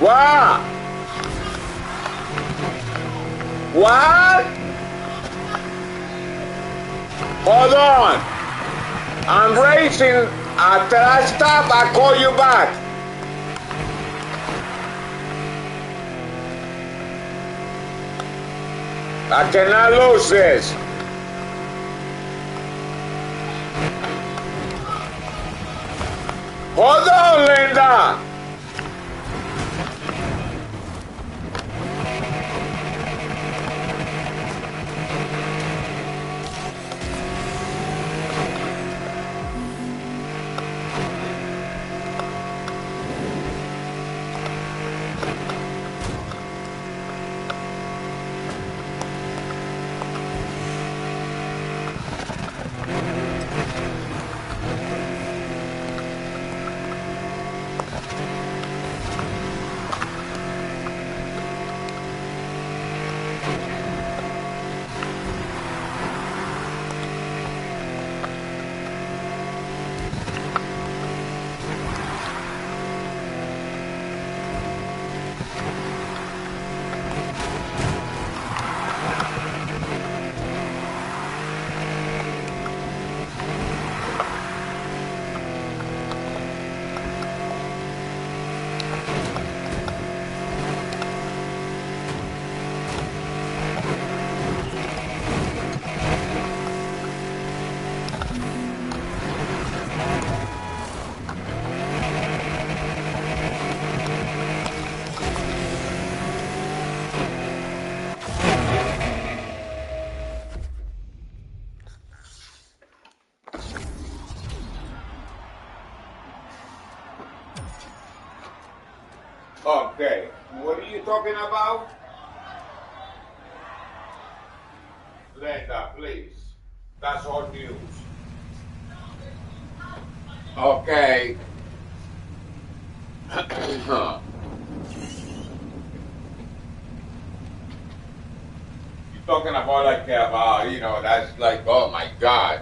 What? What? Hold on. I'm racing. After I stop, I call you back. I cannot lose this. Hold on, Linda. Okay, what are you talking about? Linda, please. That's all news. Okay. You're talking about like, that's like, oh my God.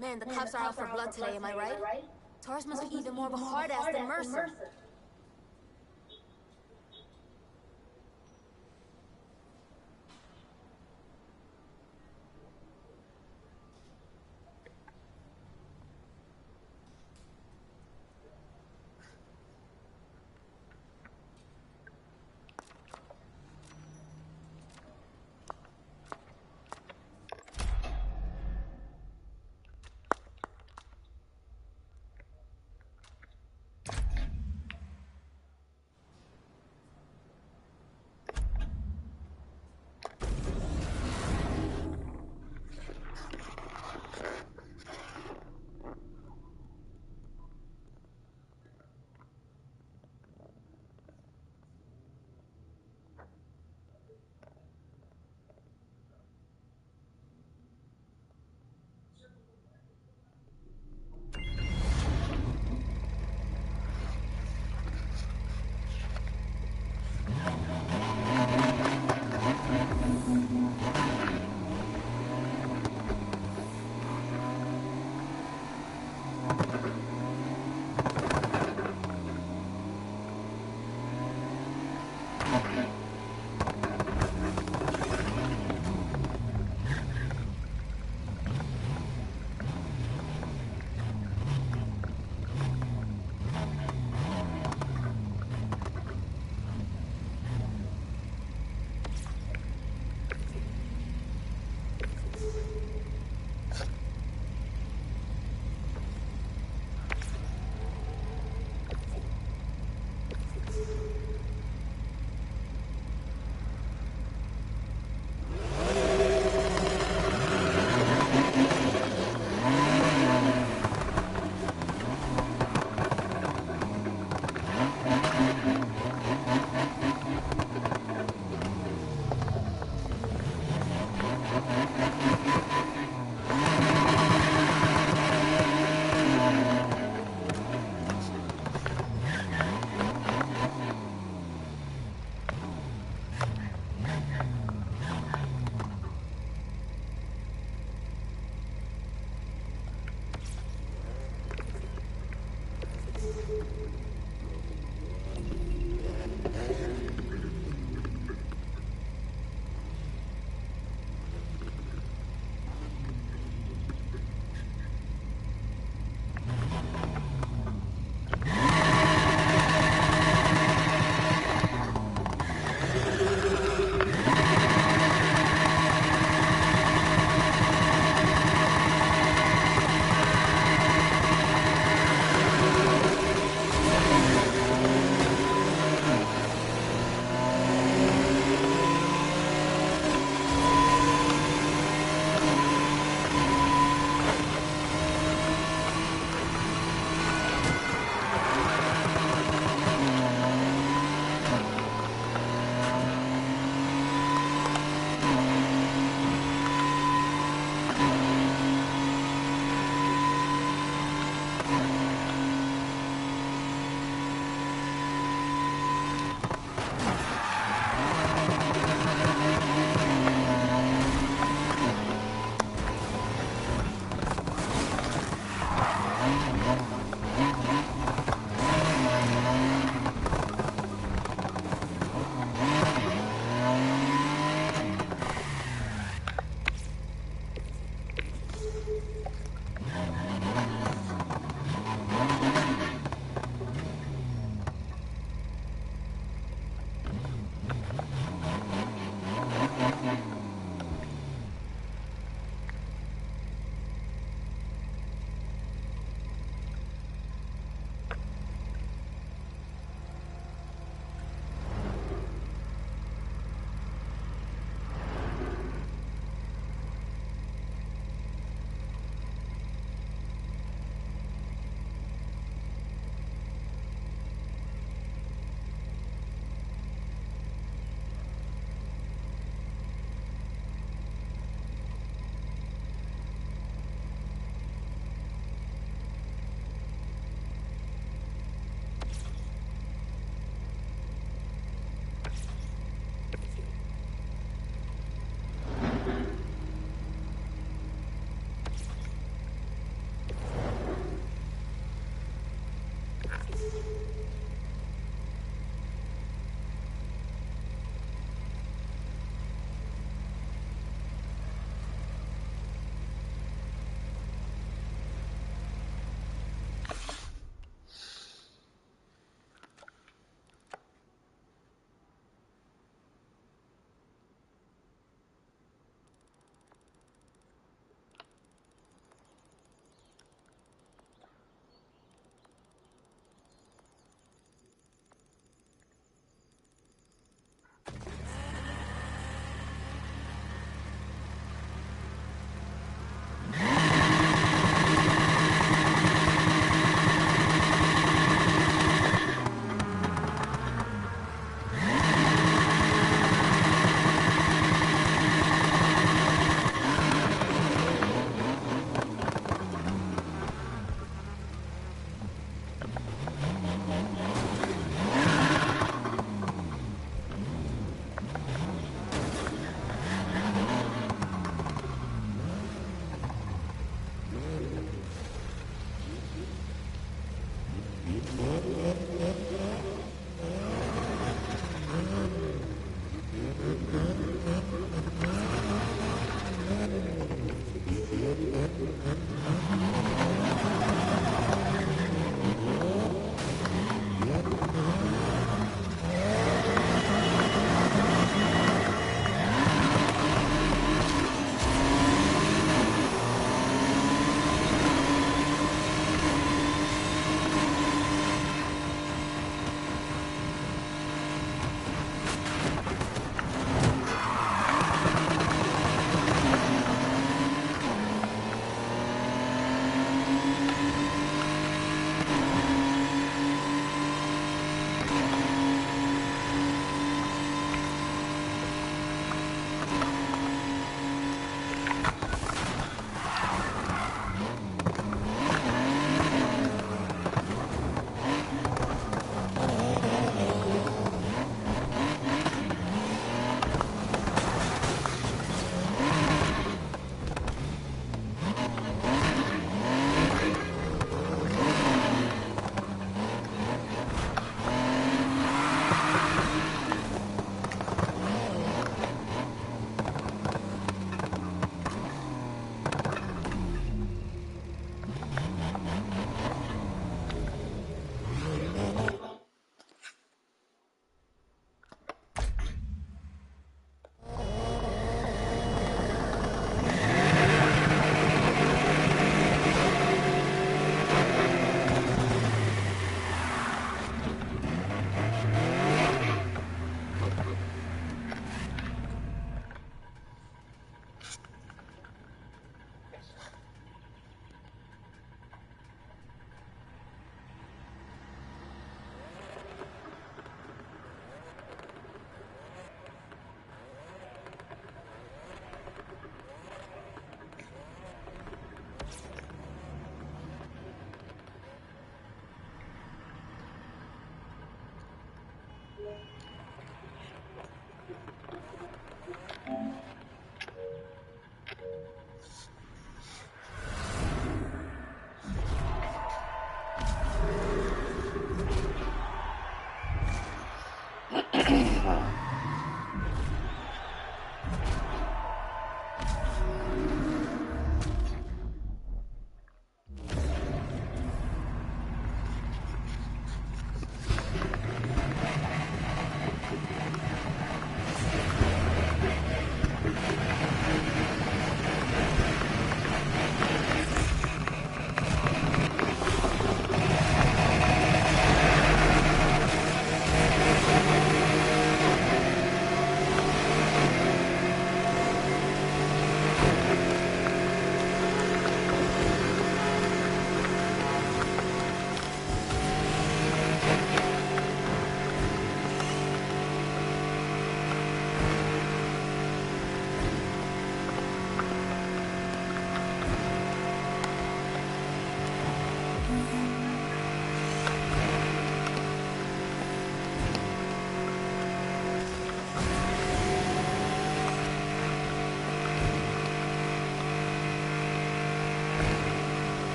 Man, the cops are out for blood today, am I right? Taurus must be even more of a hard-ass than Mercer.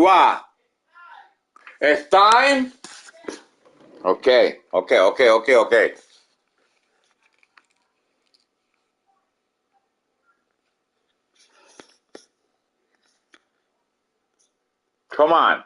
What? It's time? Okay. Come on.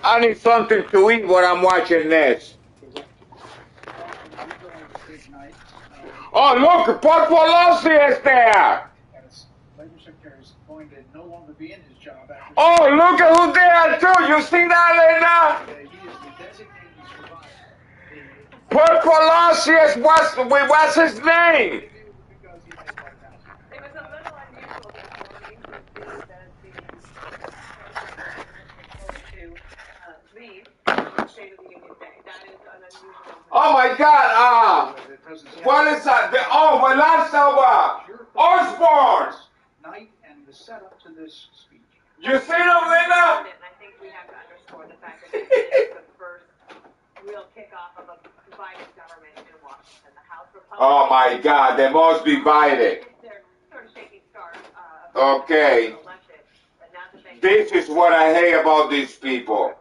I need something to eat when I'm watching this. Oh, look, Port Pelosi is there. Labor Secretary is going to no longer be in his job after. Oh, look at who's there too. You see that, Lena? He is the designated survivor. Port Pelosi is what's his name? Because he made that announcement. It was a little unusual this morning to see that the president to leave State of the Union Day. That is an unusual. Oh my God! What is that? Oh, my last Osborne. Night and the setup to this speech. You see them, Linda? And I think we have to underscore the fact that this is the first real kickoff of a divided government in Washington. The House Republicans. Oh my God, they must be divided. They're sort of shaking start. Okay. This is what I hate about these people.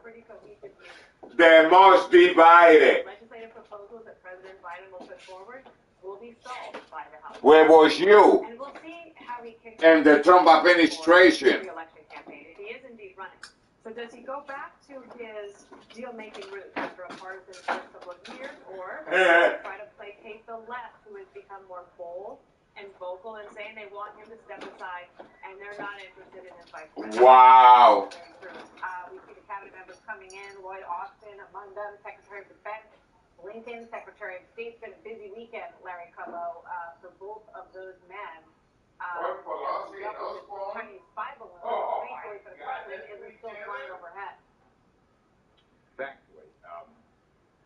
They must be divided. Legislative proposals that President Biden will put forward will be stalled by the House. Where was you? And we'll see how he kicks in the Trump administration? The election campaign, if he is indeed running. So does he go back to his deal-making roots after a partisan first couple of years, or try to placate the left, who has become more bold and vocal and saying they want him to step aside and they're not interested in his vice president? Wow. We see the cabinet members coming in, Lloyd Austin among them, Secretary of Defense, Lincoln, Secretary of State. It's been a busy weekend, Larry Kudlow, for both of those men. Chinese spy balloon, thankfully for the president, isn't still flying overhead. Thankfully,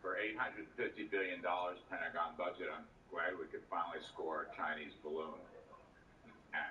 for $850 billion Pentagon budget, I'm glad we could finally score a Chinese balloon and,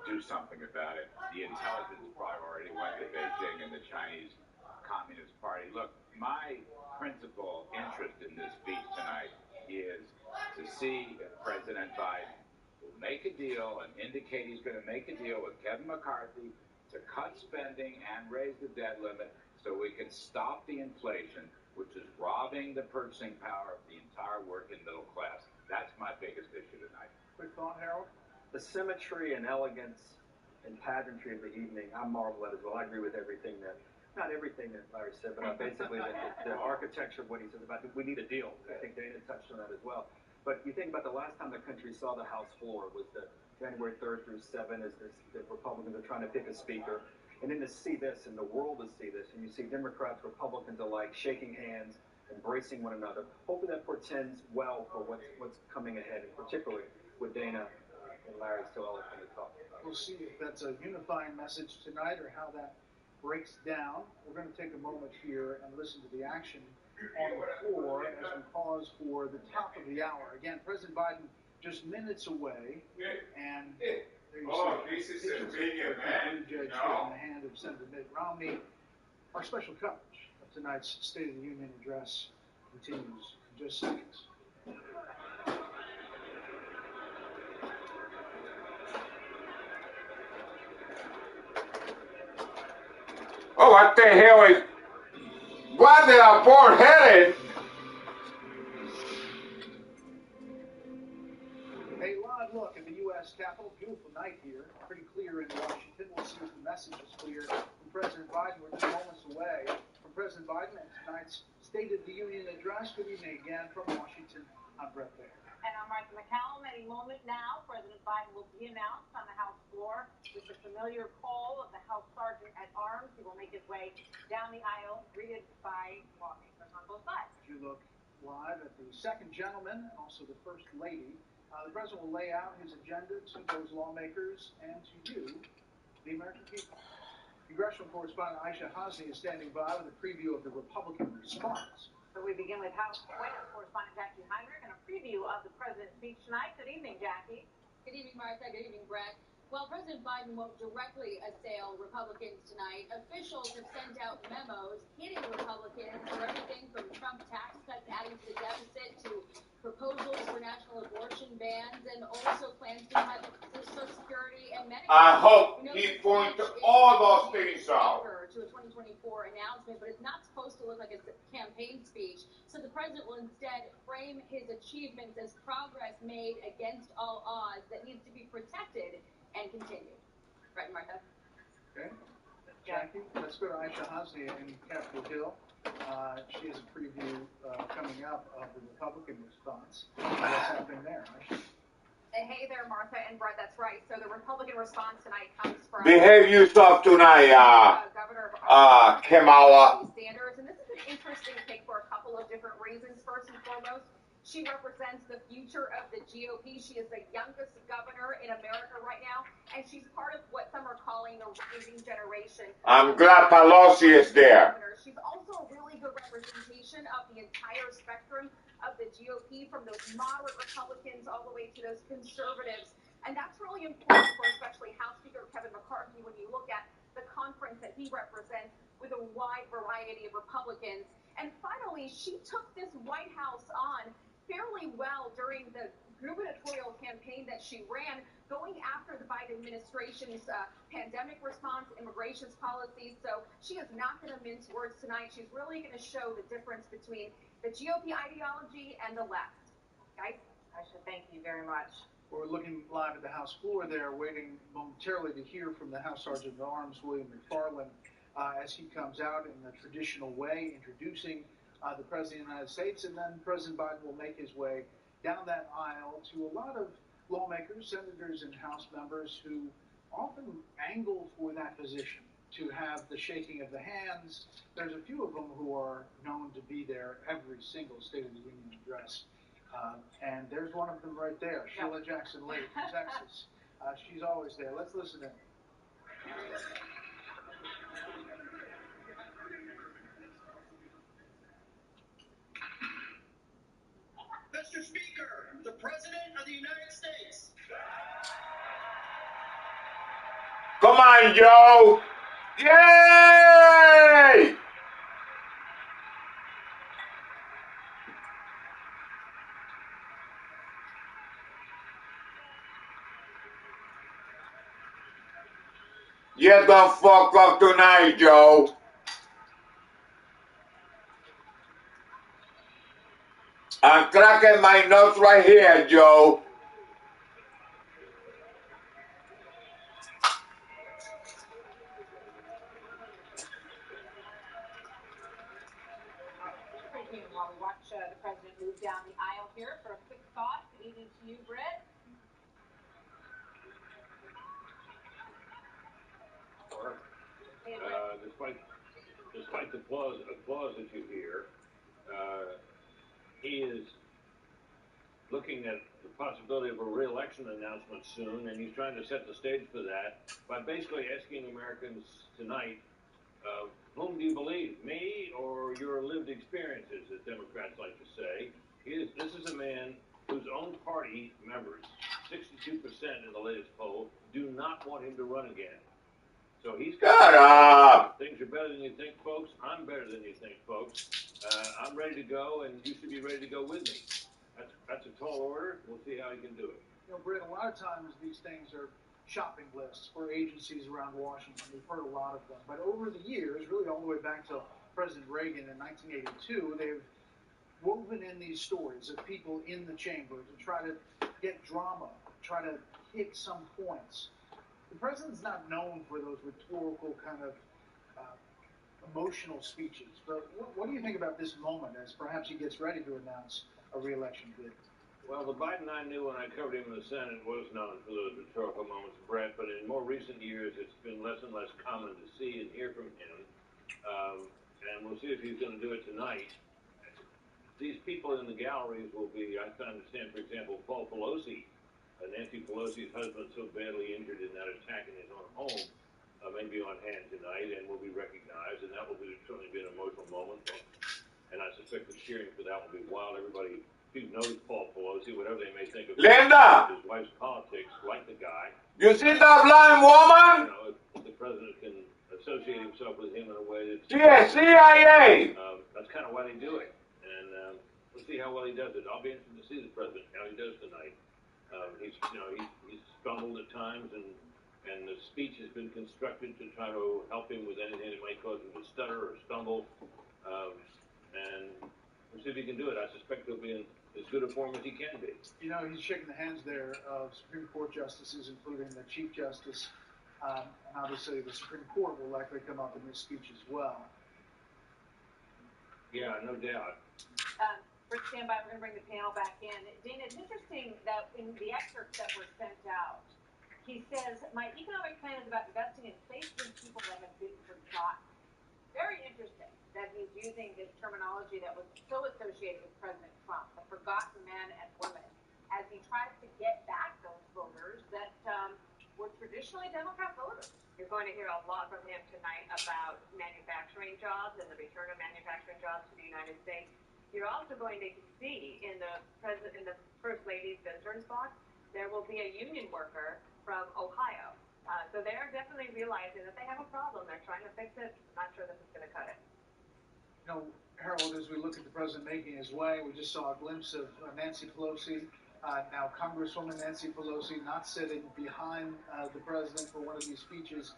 do something about it. The intelligence priority went to Beijing and the Chinese Communist Party. Look, my principal interest in this speech tonight is to see if President Biden will make a deal and indicate he's going to make a deal with Kevin McCarthy to cut spending and raise the debt limit so we can stop the inflation, which is robbing the purchasing power of the entire working middle class. That's my biggest issue tonight. Quick thought, Harold? The symmetry and elegance and pageantry of the evening, I marvel at as well. I agree with everything that, not everything that Larry said, but basically the architecture of what he says about we need a deal. I think Dana touched on that as well. But you think about the last time the country saw the House floor was the January 3rd through 7th as the Republicans are trying to pick a speaker. And then to see this and the world to see this, and you see Democrats, Republicans alike shaking hands, embracing one another. Hopefully that portends well for what's coming ahead, and particularly with Dana and Larry so eloquently talking. We'll see if that's a unifying message tonight or how that breaks down. We're going to take a moment here and listen to the action on the floor as we pause for the top of the hour. Again, President Biden just minutes away, and there you see this is a video, man. Judge in the hand of Senator Mitt Romney. Our special coverage of tonight's State of the Union address continues in just seconds. Oh, what the hell is... Why they are board-headed? A live look at the U.S. Capitol. Beautiful night here. Pretty clear in Washington. We'll see if the message is clear from President Biden. We're just moments away from President Biden and tonight's State of the Union address. Good evening again from Washington. I'm Brett Baer. And I'm Martha McCallum. Any moment now, President Biden will be announced on the House floor with the familiar call of the House Sergeant at Arms. He will make his way down the aisle, greeted by lawmakers on both sides. You look live at the second gentleman and also the first lady. The president will lay out his agenda to those lawmakers and to you, the American people. Congressional correspondent Aisha Hazni is standing by with a preview of the Republican response. So we begin with House White House correspondent Jackie Heinrich and a preview of the president's speech tonight. Good evening, Jackie. Good evening, Martha. Good evening, Brett. Well, President Biden won't directly assail Republicans tonight. Officials have sent out memos hitting Republicans for everything from Trump tax cuts adding to the deficit to proposals for national abortion bans and also plans to cut Social Security and Medicare. I hope he points all those things out. To a 2024 announcement, but it's not supposed to look like a campaign speech. So the president will instead frame his achievements as progress made against all odds that needs to be protected and continued. Right, Martha? Okay. Jackie, let's go to Aisha Hasnia in Capitol Hill. She has a preview coming up of the Republican response. What's happening there, Aisha? Hey there, Martha and Brett. That's right. So the Republican response tonight comes from Behave yourself tonight, Governor Kamala. Sanders, and this is an interesting pick for a couple of different reasons. First and foremost, she represents the future of the GOP. She is the youngest governor in America right now, and she's part of what some are calling the rising generation. I'm glad Pelosi is there. She's also a really good representation of the entire spectrum of the GOP, from those moderate Republicans all the way to those conservatives. And that's really important for especially House Speaker Kevin McCarthy when you look at the conference that he represents with a wide variety of Republicans. And finally, she took this White House on fairly well during the gubernatorial campaign that she ran, going after the Biden administration's pandemic response, immigration policies. So she is not going to mince words tonight. She's really going to show the difference between the GOP ideology and the left. Guys? Aisha, thank you very much. We're looking live at the House floor there, waiting momentarily to hear from the House Sergeant at Arms, William McFarland, as he comes out in the traditional way, introducing the President of the United States, and then President Biden will make his way down that aisle to a lot of lawmakers, senators, and House members who often angle for that position, to have the shaking of the hands. There's a few of them who are known to be there every single State of the Union address. And there's one of them right there, Sheila Jackson Lee from Texas. She's always there. Let's listen in. Mr. Speaker, the President of the United States. Come on, Joe. Yay! Get the fuck up tonight, Joe. I'm cracking my nuts right here, Joe. While we watch the president move down the aisle here for a quick thought, good evening to you, Britt. Despite the applause that you hear, he is looking at the possibility of a re-election announcement soon, and he's trying to set the stage for that by basically asking Americans tonight, whom do you believe, me or your lived experiences, as Democrats like to say. This is a man whose own party members, 62% in the latest poll, do not want him to run again. So he's Shut up. Things are better than you think, folks. I'm better than you think, folks. I'm ready to go, and you should be ready to go with me. That's a tall order. We'll see how he can do it. You know, Britt, a lot of times these things are shopping lists for agencies around Washington. We've heard a lot of them. But over the years, really all the way back to President Reagan in 1982, they've woven in these stories of people in the chamber to try to get drama, try to hit some points. The president's not known for those rhetorical kind of emotional speeches. But what do you think about this moment as perhaps he gets ready to announce a re-election bid? Well, the Biden I knew when I covered him in the Senate was known for those rhetorical moments, Brett, but in more recent years, it's been less and less common to see and hear from him. And we'll see if he's going to do it tonight. These people in the galleries will be, I understand, for example, Paul Pelosi, Nancy Pelosi's husband, so badly injured in that attack in his own home, may be on hand tonight and will be recognized, and that will certainly be an emotional moment. And I suspect the cheering for that will be wild. Everybody who knows Paul Pelosi, whatever they may think of Linda, his wife's politics, like the guy. You see that blind woman? You know, if the president can associate himself with him in a way that's... Yeah, CIA. That's kind of why they do it. And we'll see how well he does it. I'll be interested to see the president, how he does tonight. He's stumbled at times, and the speech has been constructed to try to help him with anything that might cause him to stutter or stumble. And we'll see if he can do it. I suspect he'll be in as good a form as he can be. You know, he's shaking the hands there of Supreme Court justices, including the Chief Justice. And obviously, the Supreme Court will likely come up in this speech as well. Yeah, no doubt. Rick, stand by. We're going to bring the panel back in. Dana, it's interesting that in the excerpts that were sent out, he says, my economic plan is about investing in places and people that have been forgotten. Very interesting that he's using this terminology that was so associated with President Trump, the forgotten men and women, as he tries to get back those voters that were traditionally Democrat voters. You're going to hear a lot from him tonight about manufacturing jobs and the return of manufacturing jobs to the United States. You're also going to see in the First Lady's visitors box, there will be a union worker from Ohio. So they're definitely realizing that they have a problem. They're trying to fix it. I'm not sure this is going to cut it. You know, Harold, as we look at the president making his way, we just saw a glimpse of Nancy Pelosi, now Congresswoman Nancy Pelosi, not sitting behind the president for one of these speeches.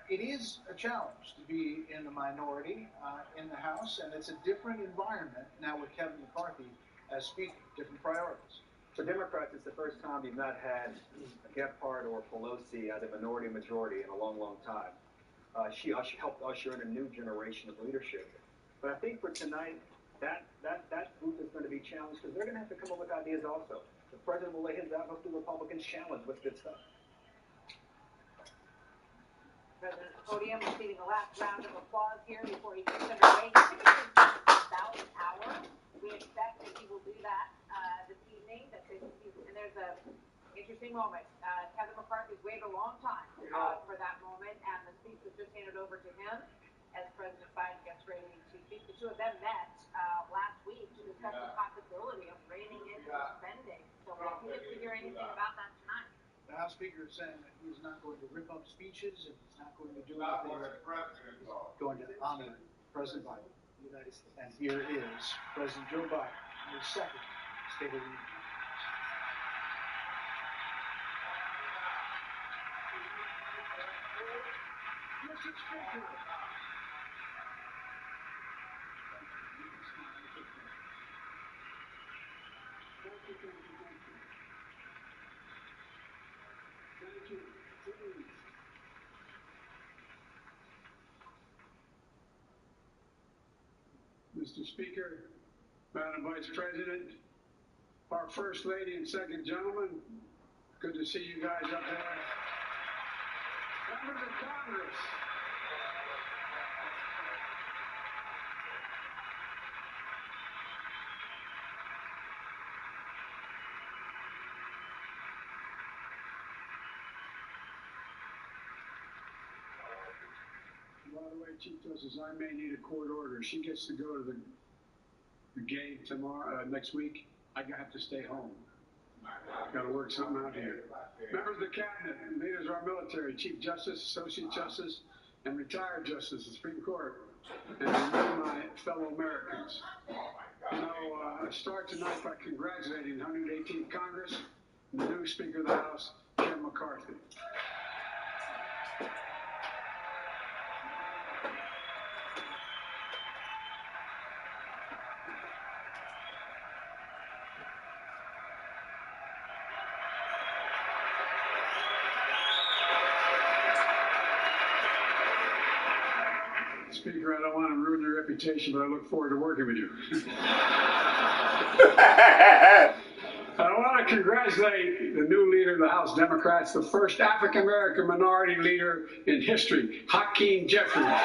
It is a challenge to be in the minority in the House, and it's a different environment now with Kevin McCarthy as Speaker, different priorities. For Democrats, it's the first time you've not had Gephardt or Pelosi as a minority-majority in a long, long time. She helped usher in a new generation of leadership. But I think for tonight, that group is going to be challenged because they're going to have to come up with ideas also. The president will lay his out, hope the Republicans challenge with good stuff. President's podium receiving the last round of applause here before he gets underway. He typically takes about an hour. We expect that he will do that this evening. And there's an interesting moment. Kevin McCarthy's waited a long time for that moment, and the speech was just handed over to him as President Biden gets ready to speak. The two of them met last week to discuss the possibility of reining in spending. So we'll get to hear anything about that tonight. The House Speaker is saying that he's not going to rip up speeches and he's not going to do anything that's going to honor President Biden. And here is President Joe Biden in his second State of the Union. Mr. Speaker. Mr. Speaker, Madam Vice President, our First Lady and Second Gentleman, good to see you guys up there. Members of Congress. By the way, Chief Justice, I may need a court order. She gets to go to the game tomorrow, next week. I have to stay home. Got to work something out here. Members of the Cabinet, leaders of our military, Chief Justice, Associate Justice, and retired Justice of the Supreme Court, and my fellow Americans. You know, I start tonight by congratulating the 118th Congress and the new Speaker of the House, Kevin McCarthy. Speaker, I don't want to ruin your reputation, but I look forward to working with you. I want to congratulate the new leader of the House Democrats, the first African-American minority leader in history, Hakeem Jeffries.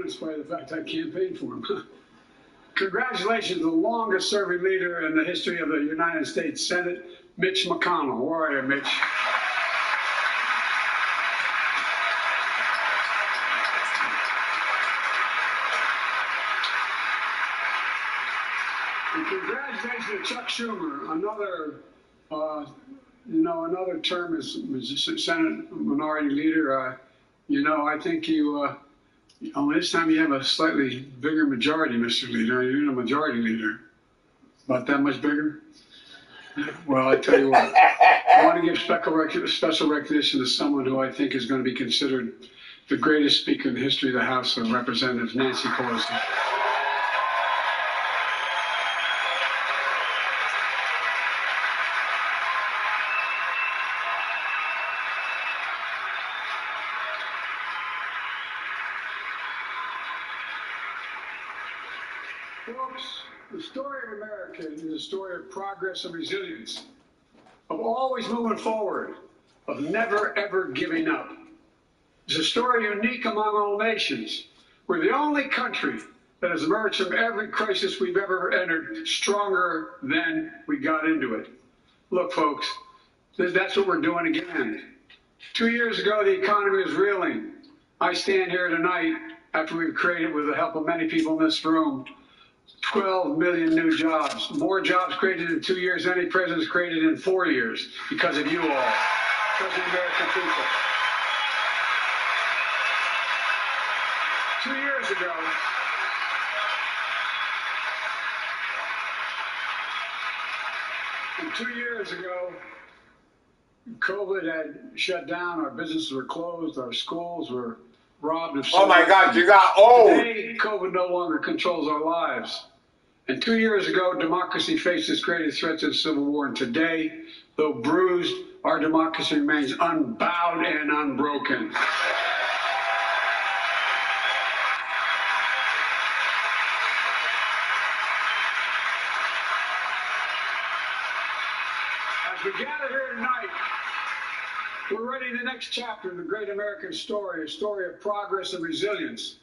In spite of the fact I campaigned for him. Congratulations to the longest serving leader in the history of the United States Senate, Mitch McConnell. Where are you, Mitch? And congratulations to Chuck Schumer, another term as Senate Minority Leader. I think you. This time you have a slightly bigger majority, Mr. Leader. You're a majority leader. About that much bigger? Well, I tell you what, I want to give special recognition to someone who I think is going to be considered the greatest speaker in the history of the House of Representatives, Nancy Pelosi. Folks, the story of America is a story of progress and resilience, of always moving forward, of never ever giving up. It's a story unique among all nations. We're the only country that has emerged from every crisis we've ever entered stronger than we got into it. Look, folks, that's what we're doing again. 2 years ago, the economy was reeling. I stand here tonight after we've created, with the help of many people in this room, 12 million new jobs. More jobs created in 2 years than any president has created in 4 years because of you all, because of the American people. 2 years ago, and 2 years ago, COVID had shut down, our businesses were closed, our schools were robbed of. Oh my God, you got old. Today, COVID no longer controls our lives. And 2 years ago, democracy faced its greatest threat to the Civil War. And today, though bruised, our democracy remains unbowed and unbroken. As we gather here tonight, we're writing the next chapter of the great American story, a story of progress and resilience.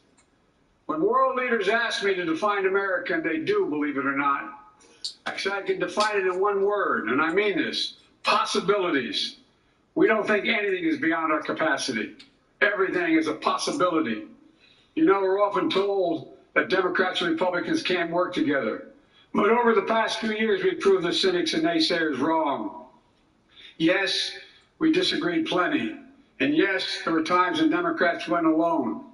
When world leaders ask me to define America, and they do, believe it or not, actually I can define it in one word, and I mean this: possibilities. We don't think anything is beyond our capacity. Everything is a possibility. You know, we're often told that Democrats and Republicans can't work together. But over the past 2 years, we've proved the cynics and naysayers wrong. Yes, we disagreed plenty. And yes, there were times when Democrats went alone.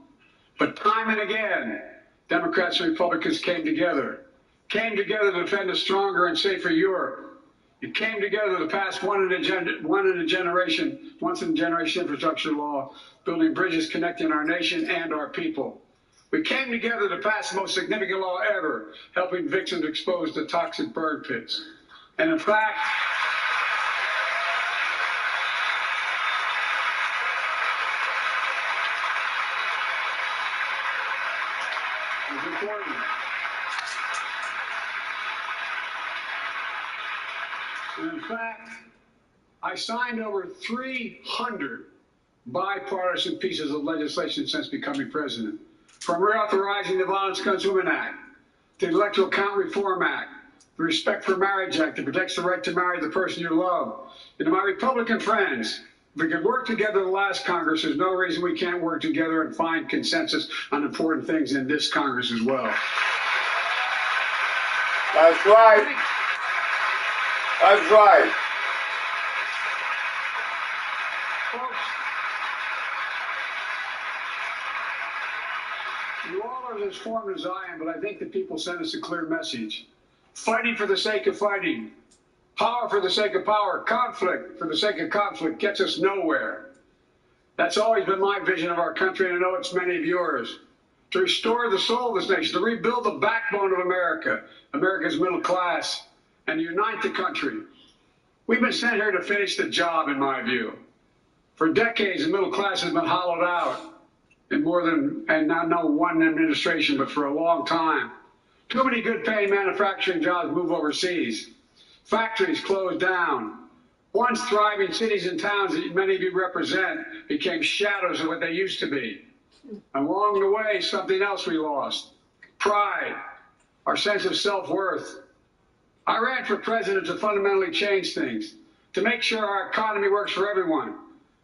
But time and again, Democrats and Republicans came together to defend a stronger and safer Europe. It came together to pass once in a generation infrastructure law, building bridges connecting our nation and our people. We came together to pass the most significant law ever, helping victims exposed to toxic burn pits. And in fact, it's important. And in fact, I signed over 300 bipartisan pieces of legislation since becoming president. From reauthorizing the Violence Against Women Act, to the Electoral Count Reform Act, the Respect for Marriage Act that protects the right to marry the person you love. And to my Republican friends, if we could work together the last Congress, there's no reason we can't work together and find consensus on important things in this Congress as well. That's right. That's right. Folks, you all are as informed as I am, but I think the people sent us a clear message. Fighting for the sake of fighting, power for the sake of power, conflict for the sake of conflict gets us nowhere. That's always been my vision of our country, and I know it's many of yours. To restore the soul of this nation, to rebuild the backbone of America, America's middle class, and unite the country. We've been sent here to finish the job, in my view. For decades, the middle class has been hollowed out in more than, and not no one administration, but for a long time. Too many good-paying manufacturing jobs move overseas. Factories closed down. Once thriving cities and towns that many of you represent became shadows of what they used to be. Along the way, something else we lost: pride, our sense of self-worth. I ran for president to fundamentally change things, to make sure our economy works for everyone,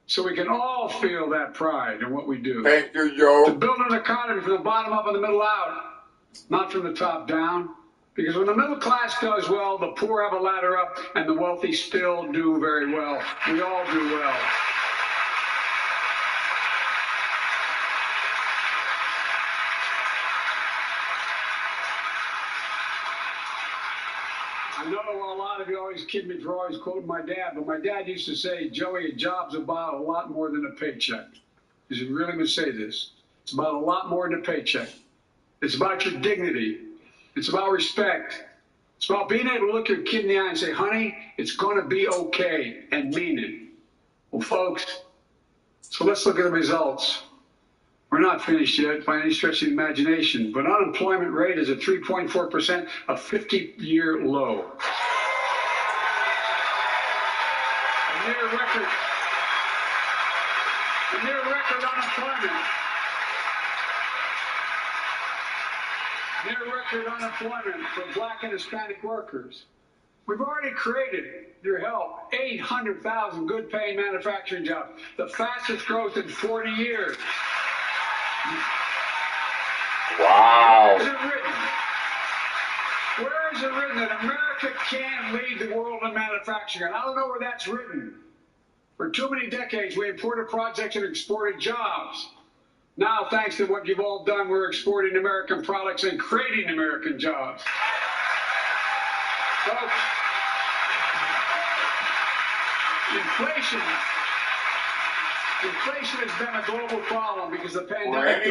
so we can all feel that pride in what we do. Thank you, Joe. To build an economy from the bottom up and the middle out, not from the top down. Because when the middle class does well, the poor have a ladder up, and the wealthy still do very well. We all do well. I know a lot of you always kid me for always quoting my dad, but my dad used to say, Joey, a job's about a lot more than a paycheck. He really would say this. It's about a lot more than a paycheck. It's about your dignity. It's about respect. It's about being able to look your kid in the eye and say, honey, it's going to be okay, and mean it. Well, folks, so let's look at the results. We're not finished yet by any stretch of the imagination, but unemployment rate is at 3.4%, a 50-year low. A near record unemployment. Near record unemployment for black and Hispanic workers. We've already created, your help, 800,000 good-paying manufacturing jobs, the fastest growth in 40 years. Wow. Where is it written that America can lead the world in manufacturing? I don't know where that's written. For too many decades, we imported projects and exported jobs. Now, thanks to what you've all done, we're exporting American products and creating American jobs. Folks, inflation has been a global problem because the pandemic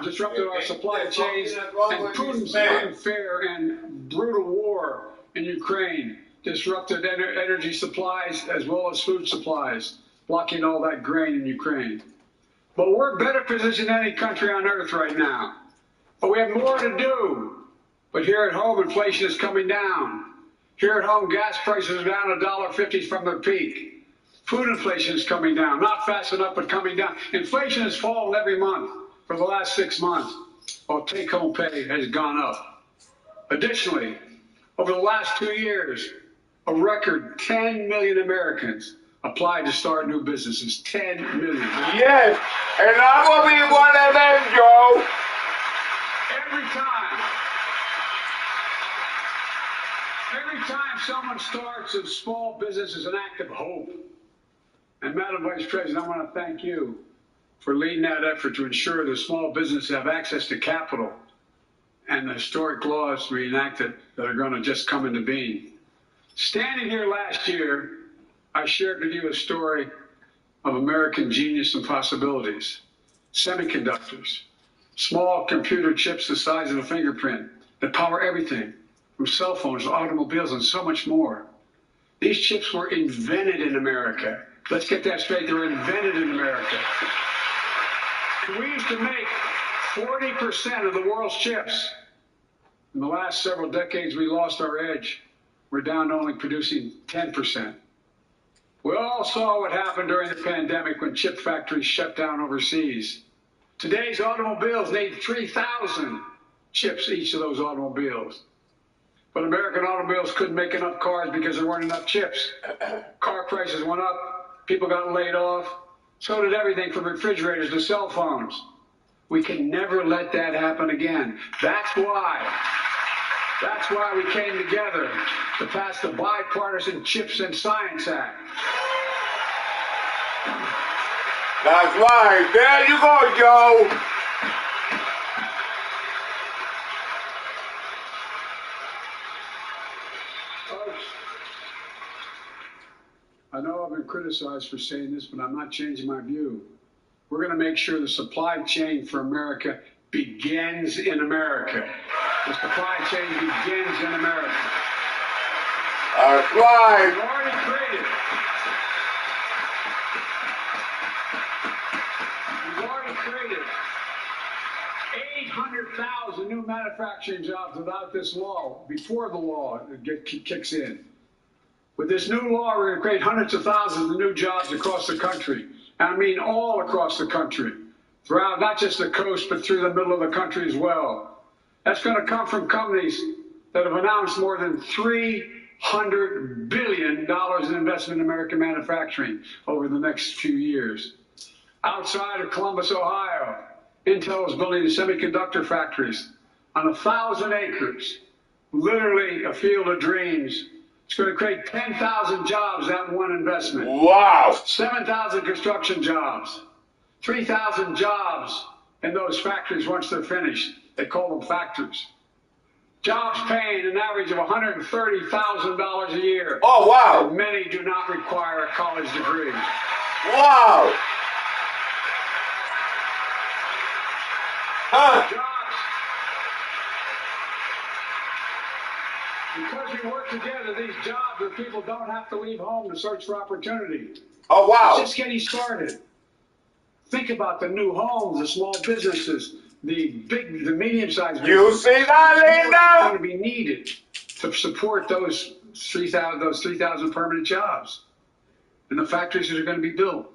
disrupted our supply chains, and Putin's unfair and brutal war in Ukraine disrupted energy supplies as well as food supplies, blocking all that grain in Ukraine. But we're better positioned than any country on earth right now. But we have more to do. But here at home, inflation is coming down. Here at home, gas prices are down $1.50 from their peak. Food inflation is coming down, not fast enough, but coming down. Inflation has fallen every month for the last 6 months, while take-home pay has gone up. Additionally, over the last 2 years, a record 10 million Americans applied to start new businesses. 10 million. Yes, and I'm going to be one of them, Joe. Every time someone starts a small business is an act of hope. And Madam Vice President, I want to thank you for leading that effort to ensure that small businesses have access to capital and the historic laws we enacted that are going to just come into being. Standing here last year, I shared with you a story of American genius and possibilities. Semiconductors, small computer chips the size of a fingerprint that power everything, from cell phones to automobiles and so much more. These chips were invented in America. Let's get that straight. They were invented in America. We used to make 40% of the world's chips. In the last several decades, we lost our edge. We're down to only producing 10%. We all saw what happened during the pandemic when chip factories shut down overseas. Today's automobiles need 3,000 chips, each of those automobiles. But American automobiles couldn't make enough cars because there weren't enough chips. Car prices went up, people got laid off. So did everything from refrigerators to cell phones. We can never let that happen again. That's why we came together to pass the Bipartisan Chips and Science Act. That's right. There you go, Joe. Folks, I know I've been criticized for saying this, but I'm not changing my view. We're going to make sure the supply chain for America begins in America. The supply chain begins in America. That's right. We've already created 800,000 new manufacturing jobs without this law, before the law kicks in. With this new law, we're going to create hundreds of thousands of new jobs across the country. And I mean all across the country, throughout not just the coast, but through the middle of the country as well. That's going to come from companies that have announced more than $300 billion in investment in American manufacturing over the next few years. Outside of Columbus, Ohio, Intel is building semiconductor factories on 1,000 acres, literally a field of dreams. It's going to create 10,000 jobs, that one investment. Wow. 7,000 construction jobs. 3,000 jobs in those factories once they're finished. They call them factories. Jobs paying an average of $130,000 a year. Oh, wow. And many do not require a college degree. Wow. Huh. Jobs. Because we work together, these jobs where people don't have to leave home to search for opportunity. Oh, wow. It's just getting started. Think about the new homes, the small businesses, the medium-sized businesses. You see that, Linda? Going to be needed to support those 3,000 permanent jobs, and the factories that are going to be built.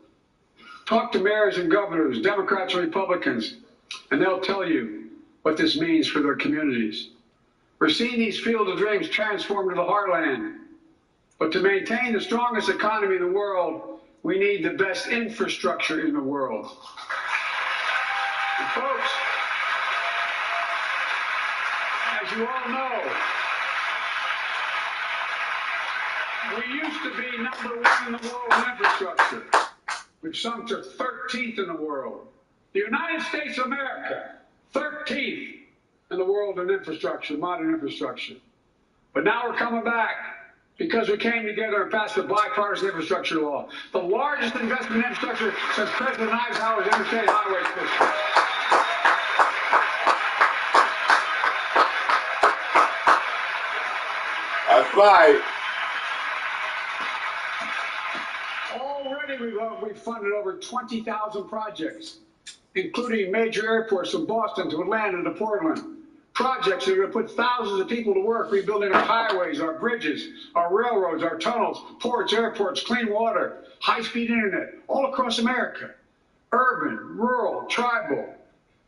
Talk to mayors and governors, Democrats and Republicans, and they'll tell you what this means for their communities. We're seeing these fields of dreams transform to the heartland. But to maintain the strongest economy in the world, we need the best infrastructure in the world. And folks, as you all know, we used to be #1 in the world in infrastructure. We've sunk to 13th in the world. The United States of America, 13th in the world in infrastructure, modern infrastructure. But now we're coming back because we came together and passed the bipartisan infrastructure law, the largest investment in infrastructure since President Eisenhower's interstate highway system. That's right. Already we've funded over 20,000 projects, including major airports from Boston to Atlanta to Portland. Projects that are going to put thousands of people to work rebuilding our highways, our bridges, our railroads, our tunnels, ports, airports, clean water, high-speed internet, all across America. Urban, rural, tribal.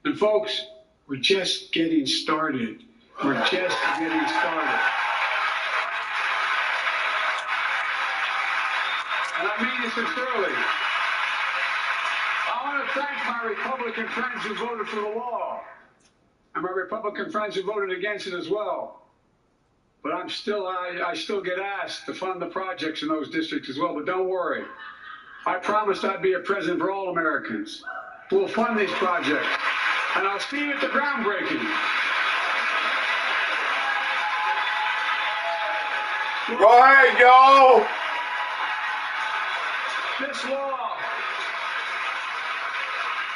And folks, we're just getting started. We're just getting started. And I mean it sincerely. I want to thank my Republican friends who voted for the law, and my Republican friends who voted against it as well. But I still get asked to fund the projects in those districts as well. But don't worry. I promised I'd be a president for all Americans. We'll fund these projects. And I'll see you at the groundbreaking. Go ahead, Joe.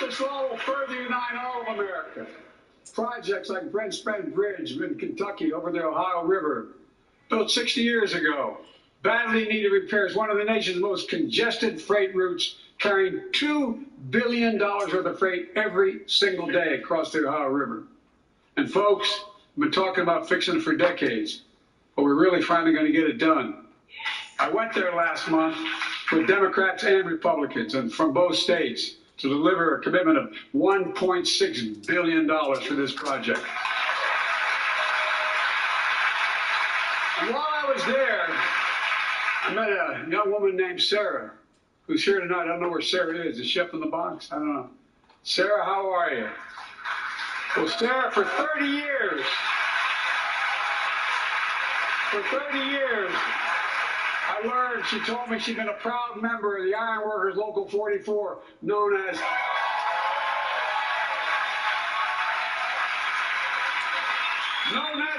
This law will further unite all of America. Projects like Brent Spence Bridge in Kentucky over the Ohio River, built 60 years ago, badly needed repairs, one of the nation's most congested freight routes, carrying $2 billion worth of freight every single day across the Ohio River. And folks, we've been talking about fixing it for decades, but we're really finally going to get it done. I went there last month with Democrats and Republicans and from both states to deliver a commitment of $1.6 billion for this project. And while I was there, I met a young woman named Sarah, who's here tonight. I don't know where Sarah is. Is she up in the box? I don't know. Sarah, how are you? Well, Sarah, for 30 years, I learned, she told me she'd been a proud member of the Iron Workers Local 44, known as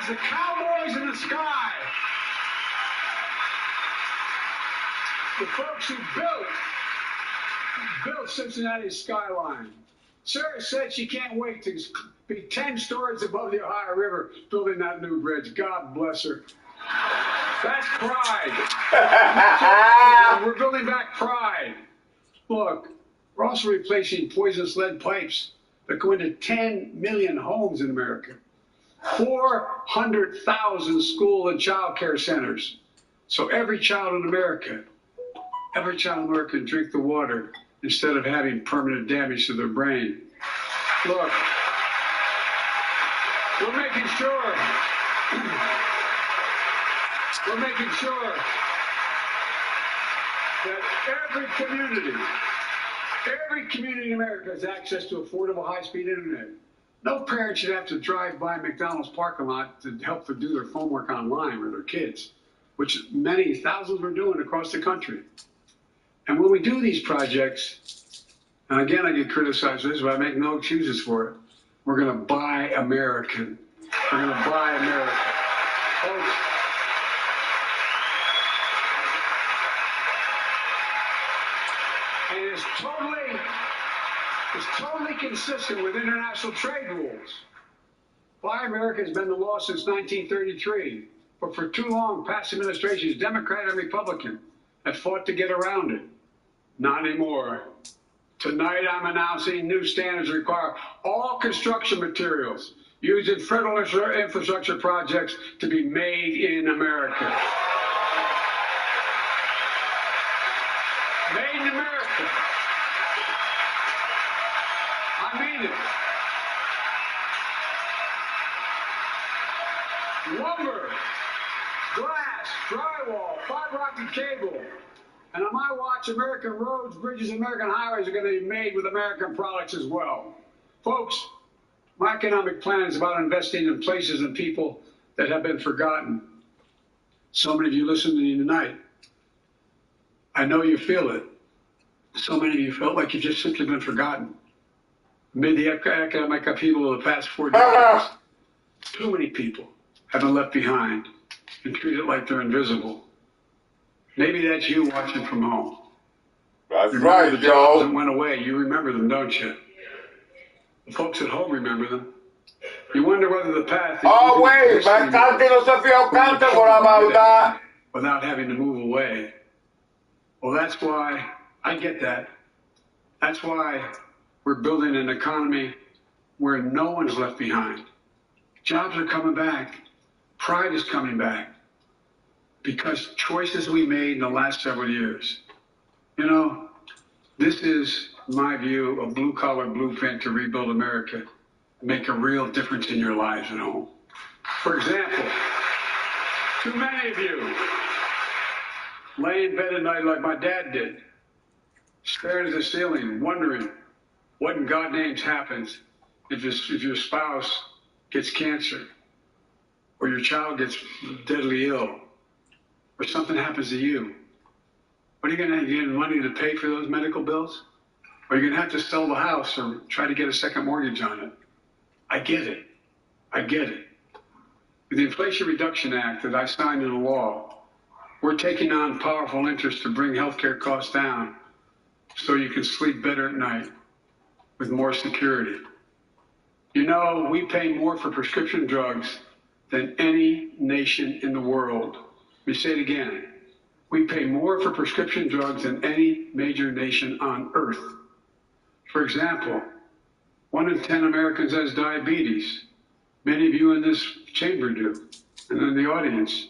the Cowboys in the Sky. The folks who built Cincinnati's skyline. Sarah said she can't wait to be 10 stories above the Ohio River building that new bridge. God bless her. That's pride. We're building back pride. Look, we're also replacing poisonous lead pipes that go into 10 million homes in America. 400,000 school and child care centers. So every child in America can drink the water instead of having permanent damage to their brain. Look, we're making sure that every community in America has access to affordable high-speed internet. No parent should have to drive by McDonald's parking lot to help them do their homework online with their kids, which thousands are doing across the country. And when we do these projects, and again I get criticized for this, but I make no excuses for it, we're going to buy American. are going to buy America. Folks, and it's totally consistent with international trade rules. Buy America has been the law since 1933, but for too long, past administrations, Democrat and Republican, have fought to get around it. Not anymore. Tonight, I'm announcing new standards require all construction materials used in federal infrastructure projects to be made in America. Made in America. I mean it. Lumber, glass, drywall, fiber optic cable. And on my watch, American roads, bridges, American highways are going to be made with American products as well. Folks, my economic plan is about investing in places and people that have been forgotten. So many of you listening to me tonight, I know you feel it. So many of you felt like you've just simply been forgotten. Amid the economic upheaval of the past 4 decades, too many people have been left behind and treated like they're invisible. Maybe that's you watching from home. That's you right, the Joe. jobs that went away. You remember them, don't you? The folks at home remember them. You wonder whether the path... Oh, wait, my country no se fio cante por la maldad. Without having to move away. Well, that's why I get that. That's why we're building an economy where no one's left behind. Jobs are coming back. Pride is coming back. Because choices we made in the last several years. You know, this is my view of blue-collar blueprint to rebuild America and make a real difference in your lives at home. For example, too many of you lay in bed at night like my dad did, staring at the ceiling, wondering what in God's name happens if your spouse gets cancer or your child gets deadly ill or something happens to you. What are you going to get money to pay for those medical bills? Or you're going to have to sell the house or try to get a second mortgage on it. I get it. I get it. With the Inflation Reduction Act that I signed into law, we're taking on powerful interests to bring healthcare costs down so you can sleep better at night with more security. You know, we pay more for prescription drugs than any nation in the world. Let me say it again. We pay more for prescription drugs than any major nation on earth. For example, 1 in 10 Americans has diabetes. Many of you in this chamber do, and in the audience.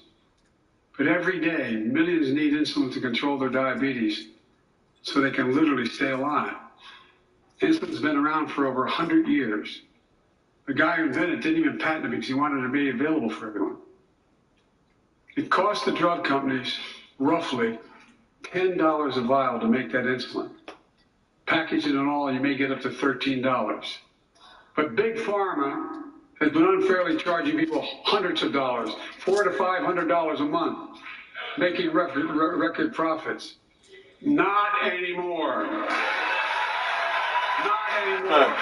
But every day, millions need insulin to control their diabetes so they can literally stay alive. Insulin's been around for over 100 years. The guy who invented it didn't even patent it because he wanted it to be available for everyone. It costs the drug companies roughly $10 a vial to make that insulin. Package it and all, you may get up to $13. But Big Pharma has been unfairly charging people hundreds of dollars, $400 to $500 a month, making record profits. Not anymore. Not anymore.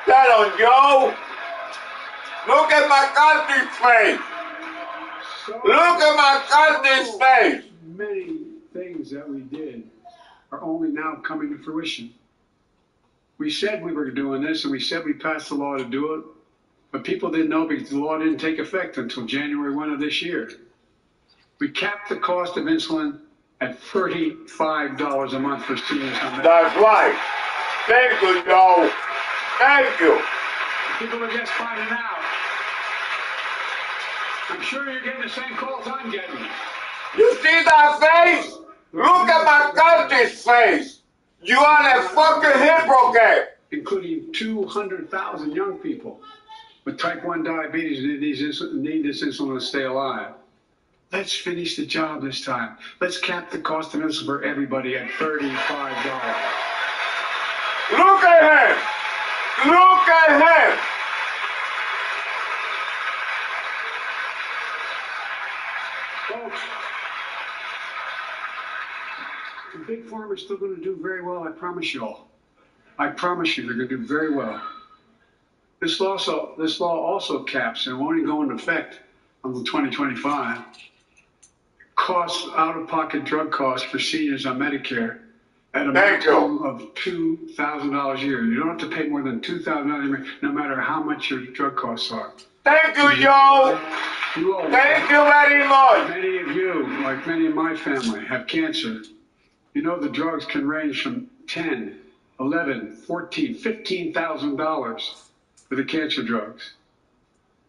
That on Joe. Look at my country's face. Look at my country's face. Many things that we did are only now coming to fruition. We said we were doing this, and we said we passed the law to do it, but people didn't know because the law didn't take effect until January 1 of this year. We capped the cost of insulin at $35 a month for seniors. That's right. Thank you, Joe. Thank you. People are just finding out. I'm sure you're getting the same calls I'm getting. You see that face? Look at my country's face. You are a fucking hypocrite. Including 200,000 young people with type 1 diabetes who need this insulin to stay alive. Let's finish the job this time. Let's cap the cost of insulin for everybody at $35. Look at him. Look at him. Folks, The big pharma is still going to do very well, I promise you all. I promise you they're going to do very well. This law also caps, and won't even go into effect until 2025, costs, out-of-pocket drug costs for seniors on Medicare at a maximum of $2,000 a year. You don't have to pay more than $2,000 a year, no matter how much your drug costs are. Thank you, Joe. Thank you very much. Many of you, like many of my family, have cancer. You know the drugs can range from $10, $11, $14, $15,000 for the cancer drugs.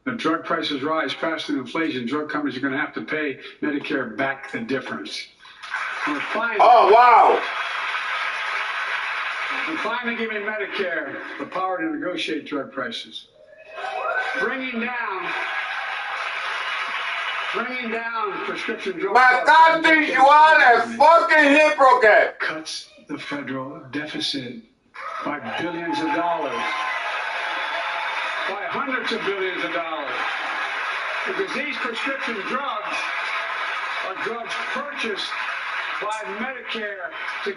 If drug prices rise faster than inflation, drug companies are going to have to pay Medicare back the difference. Oh, wow. We're finally giving Medicare the power to negotiate drug prices. Bringing down prescription drug McCarthy, you are a fucking hypocrite. Cuts the federal deficit by billions of dollars, by hundreds of billions of dollars, because these prescription drugs are drugs purchased by Medicare to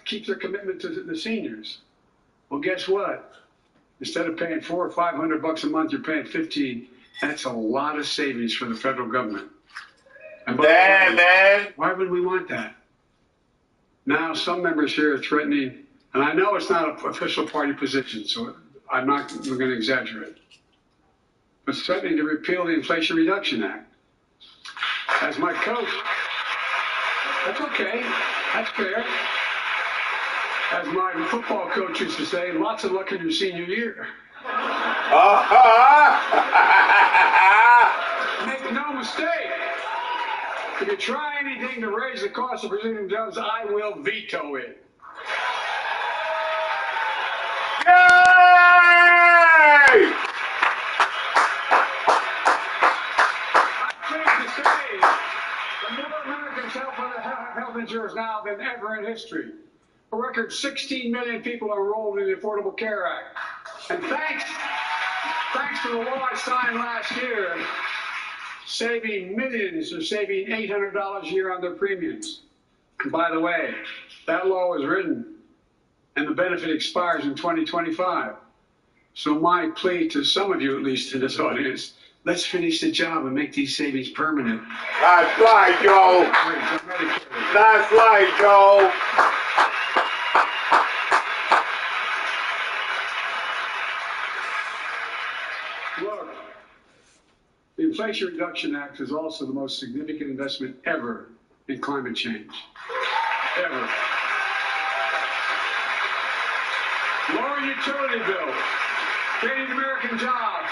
keep their commitment to the seniors. Well, guess what? Instead of paying $400 or $500 a month, you're paying $15. That's a lot of savings for the federal government. And man, why would we want that? Now, some members here are threatening, and I know it's not an official party position, so I'm not going to exaggerate, but threatening to repeal the Inflation Reduction Act. As my coach, that's okay, that's fair. As my football coach used to say, lots of luck in your senior year. Make no mistake, if you try anything to raise the cost of prescription drugs, I will veto it. Yay! I'm pleased to say that more Americans have health insurance now than ever in history. A record 16 million people are enrolled in the Affordable Care Act. And thanks to the law I signed last year, saving millions are saving $800 a year on their premiums. And by the way, that law was written and the benefit expires in 2025. So my plea to some of you, at least in this audience, let's finish the job and make these savings permanent. That's right, Joe. That's right, Joe. Look, the Inflation Reduction Act is also the most significant investment ever in climate change. Ever. Lower utility bills, creating American jobs,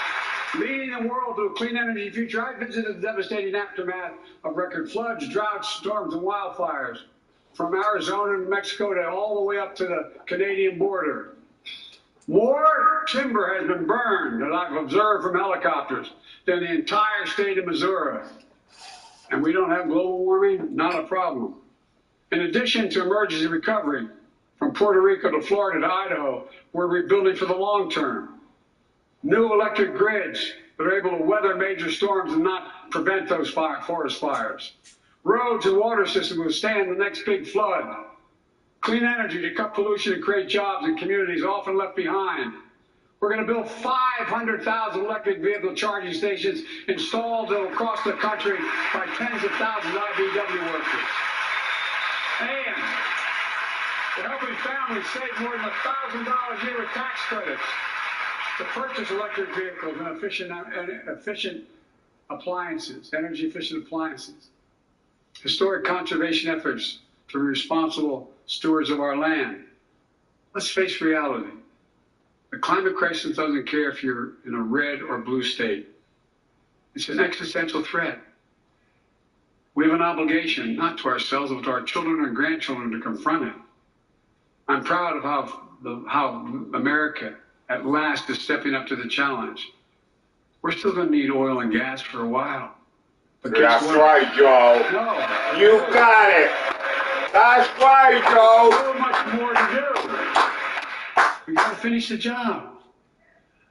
leading the world to a clean energy future. I visited the devastating aftermath of record floods, droughts, storms, and wildfires from Arizona and Mexico to all the way up to the Canadian border. More timber has been burned that I've observed from helicopters than the entire state of Missouri. And we don't have global warming? Not a problem. In addition to emergency recovery, from Puerto Rico to Florida to Idaho, we're rebuilding for the long term. New electric grids that are able to weather major storms and not prevent those forest fires. Roads and water systems will withstand the next big flood. Clean energy to cut pollution and create jobs in communities often left behind. We're going to build 500,000 electric vehicle charging stations installed across the country by tens of thousands of IBEW workers. And we're helping families save more than $1,000 a year with tax credits to purchase electric vehicles and efficient appliances, energy-efficient appliances. Historic conservation efforts to be responsible stewards of our land. Let's face reality. The climate crisis doesn't care if you're in a red or blue state. It's an existential threat. We have an obligation, not to ourselves, but to our children and grandchildren to confront it. I'm proud of how America at last is stepping up to the challenge. We're still going to need oil and gas for a while. But that's right, Joe. No. You got it. That's right, Joe. So much more to do. We got to finish the job.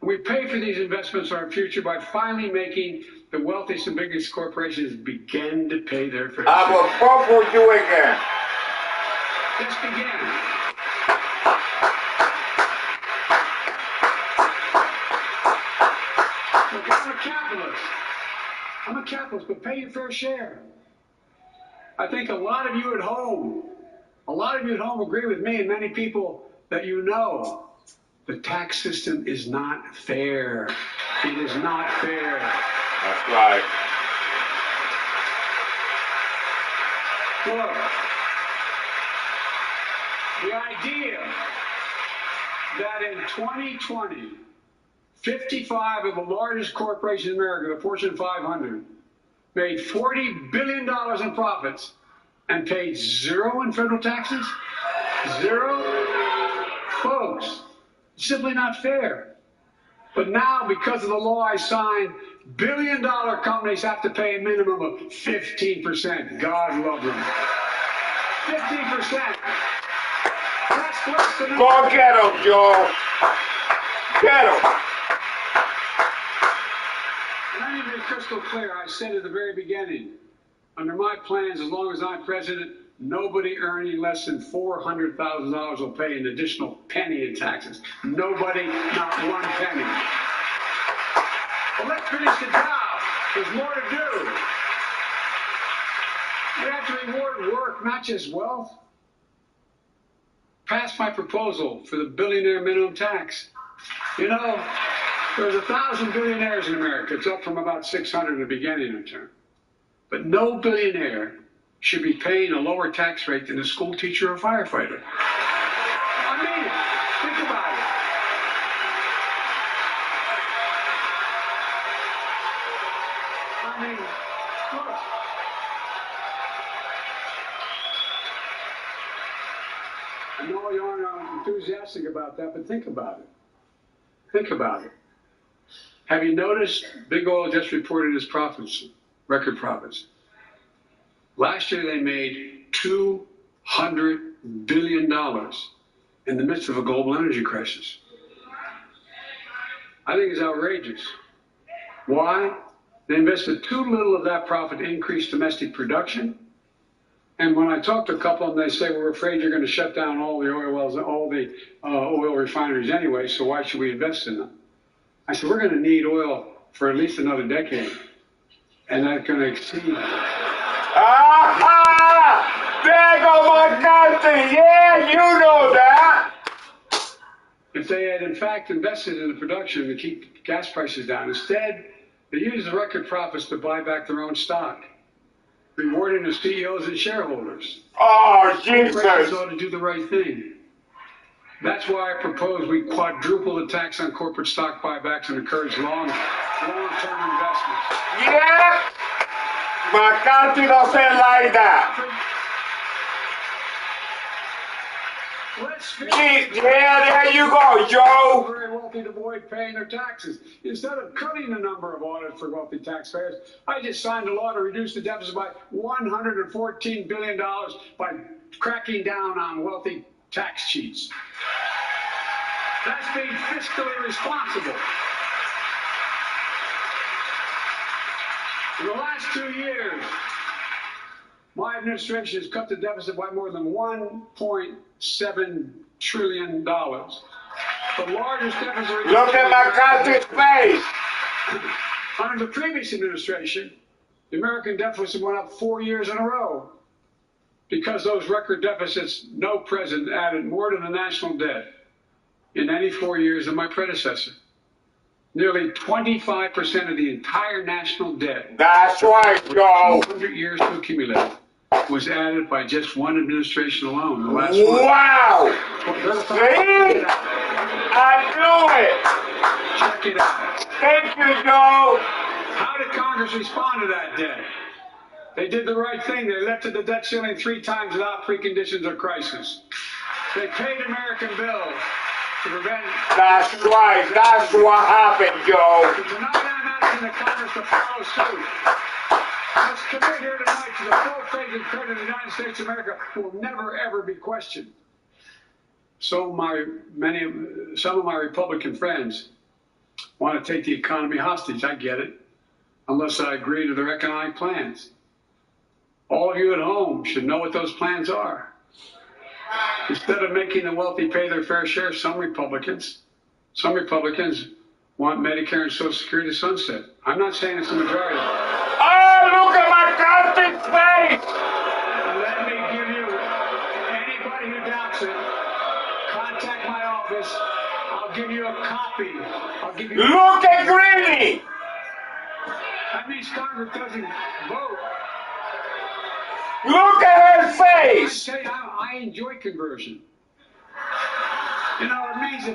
And we pay for these investments in our future by finally making the wealthiest and biggest corporations begin to pay their fair share. I'm a vote for you again. This began. Look, I'm a capitalist. I'm a capitalist, but pay your fair share. I think a lot of you at home agree with me and many people that you know. The tax system is not fair. It is not fair. That's right. Look, the idea that in 2020, 55 of the largest corporations in America, the Fortune 500, made $40 billion in profits and paid zero in federal taxes? Zero? Folks, simply not fair. But now, because of the law I signed, billion-dollar companies have to pay a minimum of 15%. God love them. 15%. That's less than... Go get them, Joe. Get them. Let me be crystal clear. I said at the very beginning, under my plans, as long as I'm president, nobody earning less than $400,000 will pay an additional penny in taxes. Nobody, not one penny. Well, let's finish the job. There's more to do. We have to reward work, not just wealth. Pass my proposal for the billionaire minimum tax. You know, there's 1,000 billionaires in America. It's up from about 600 in the beginning of the term. But no billionaire should be paying a lower tax rate than a school teacher or firefighter. I mean, think about it. I mean, look. I know you aren't enthusiastic about that, but think about it. Think about it. Have you noticed Big Oil just reported its profits, record profits? Last year they made $200 billion in the midst of a global energy crisis. I think it's outrageous. Why? They invested too little of that profit to increase domestic production. And when I talk to a couple of them, they say, we're afraid you're going to shut down all the oil wells, all the oil refineries anyway, so why should we invest in them? I said, we're going to need oil for at least another decade. And that's going to exceed... There go my country! Yeah, you know that! If they had, in fact, invested in the production to keep gas prices down, instead, they used the record profits to buy back their own stock, rewarding the CEOs and shareholders. Oh, Jesus! Corporations ought to do the right thing. That's why I propose we quadruple the tax on corporate stock buybacks and encourage long-term investments. Yeah! My country don't say like that. Yeah, there you go, Joe. Very wealthy to avoid paying their taxes. Instead of cutting the number of audits for wealthy taxpayers, I just signed a law to reduce the deficit by $114 billion by cracking down on wealthy tax cheats. That's being fiscally responsible. In the last 2 years, my administration has cut the deficit by more than $1.7 trillion. The largest deficit... Look at my country's face! Under the previous administration, the American deficit went up 4 years in a row. Because those record deficits, no president added more to the national debt in any 4 years than my predecessor. Nearly 25% of the entire national debt. That's right, Joe. 200 years to accumulate was added by just one administration alone. The last wow! See? I knew it. Check it out. Thank you, Joe. How did Congress respond to that debt? They did the right thing. They lifted the debt ceiling 3 times without preconditions or crisis. They paid American bills to prevent... That's right. That's what happened, Joe. Tonight I'm asking the Congress to follow suit. Let's commit here tonight to the full faith and credit of the United States of America will never, ever be questioned. Some of my Republican friends want to take the economy hostage. I get it. Unless I agree to their economic plans. All of you at home should know what those plans are. Instead of making the wealthy pay their fair share, some Republicans want Medicare and Social Security to sunset. I'm not saying it's the majority. Oh, look at McCarthy's face! Let me give you, anybody who doubts it, contact my office. I'll give you a copy. Look at Greeley! That means Congress doesn't vote. Look at her face! I tell you, I enjoy conversion. You know, it means